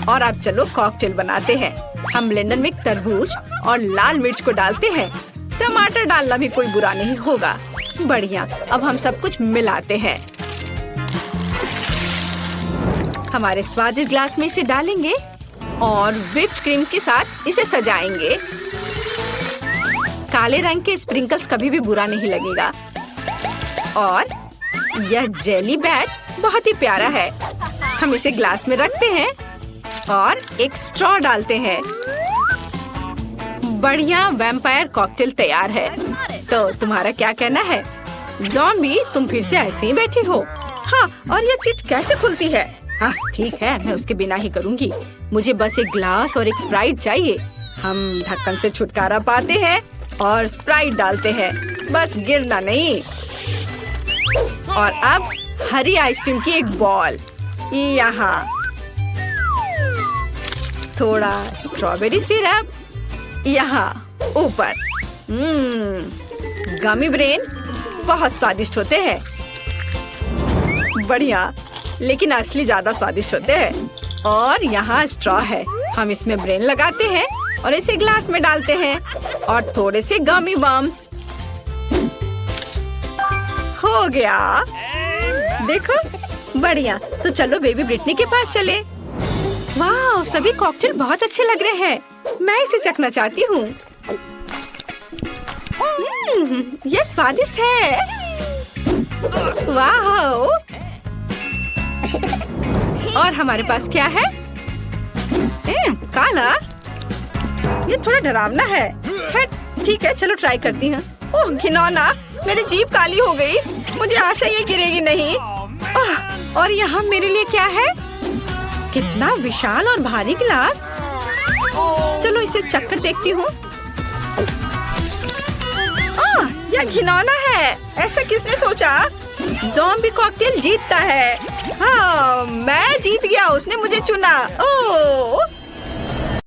और अब चलो कॉकटेल बनाते हैं। हम ब्लेंडर में तरबूज और लाल मिर्च को डालते हैं। टमाटर डालना भी कोई बुरा नहीं होगा। बढ़िया। अब हम सब कुछ मिलाते हैं। हमारे स्वादिष्ट ग्लास में इसे डालेंगे और व्हिप्ड क्रीम के साथ इसे सजाएंगे। काले रंग के स्प्रिंकल्स कभी भी बुरा नहीं लगेगा। और यह जेली बैट बहुत ही प्यारा है। हम इसे ग्लास में रखते हैं और एक स्ट्रॉ डालते हैं। बढ़िया वैम्पायर कॉकटेल तैयार है। तो तुम्हारा क्या कहना है? ज़ॉम्बी, तुम फिर से ऐसे ही बैठी हो? हाँ, और यह चीज कैसे खुलती है? हाँ ठीक है, मैं उसके बिना ही करूँगी। मुझे बस एक ग्लास और एक स्प्राइट चाहिए। हम ढक्कन से छुटकारा पाते हैं और स्प्राइट डालते हैं। बस गिरना नहीं। और अब हरी आइसक्रीम की एक बॉल यहाँ। थोड़ा स्ट्रॉबेरी सिरप यहाँ ऊपर। गमी ब्रेन बहुत स्वादिष्ट होते हैं। बढ़िया, लेकिन असली ज्यादा स्वादिष्ट होते हैं। और यहाँ स्ट्रॉ है। हम इसमें ब्रेन लगाते हैं और इसे ग्लास में डालते हैं और थोड़े से गमी बम्स। हो गया। देखो, बढ़िया। तो चलो बेबी ब्रिटनी के पास चले। वाह, सभी कॉकटेल बहुत अच्छे लग रहे हैं। मैं इसे चखना चाहती हूँ। यह स्वादिष्ट है। वाह। और हमारे पास क्या है? काला। ये थोड़ा डरावना है। ठीक है, चलो ट्राई करती हूँ। ओह घिनौना, मेरी जीभ काली हो गई। मुझे आशा ये गिरेगी नहीं। और यहाँ मेरे लिए क्या है? कितना विशाल और भारी गिलास। चलो इसे चक्कर देखती हूँ। यह घिनौना है। ऐसा किसने सोचा? ज़ॉम्बी कॉकटेल जीतता है। हाँ, मैं जीत गया। उसने मुझे चुना। ओह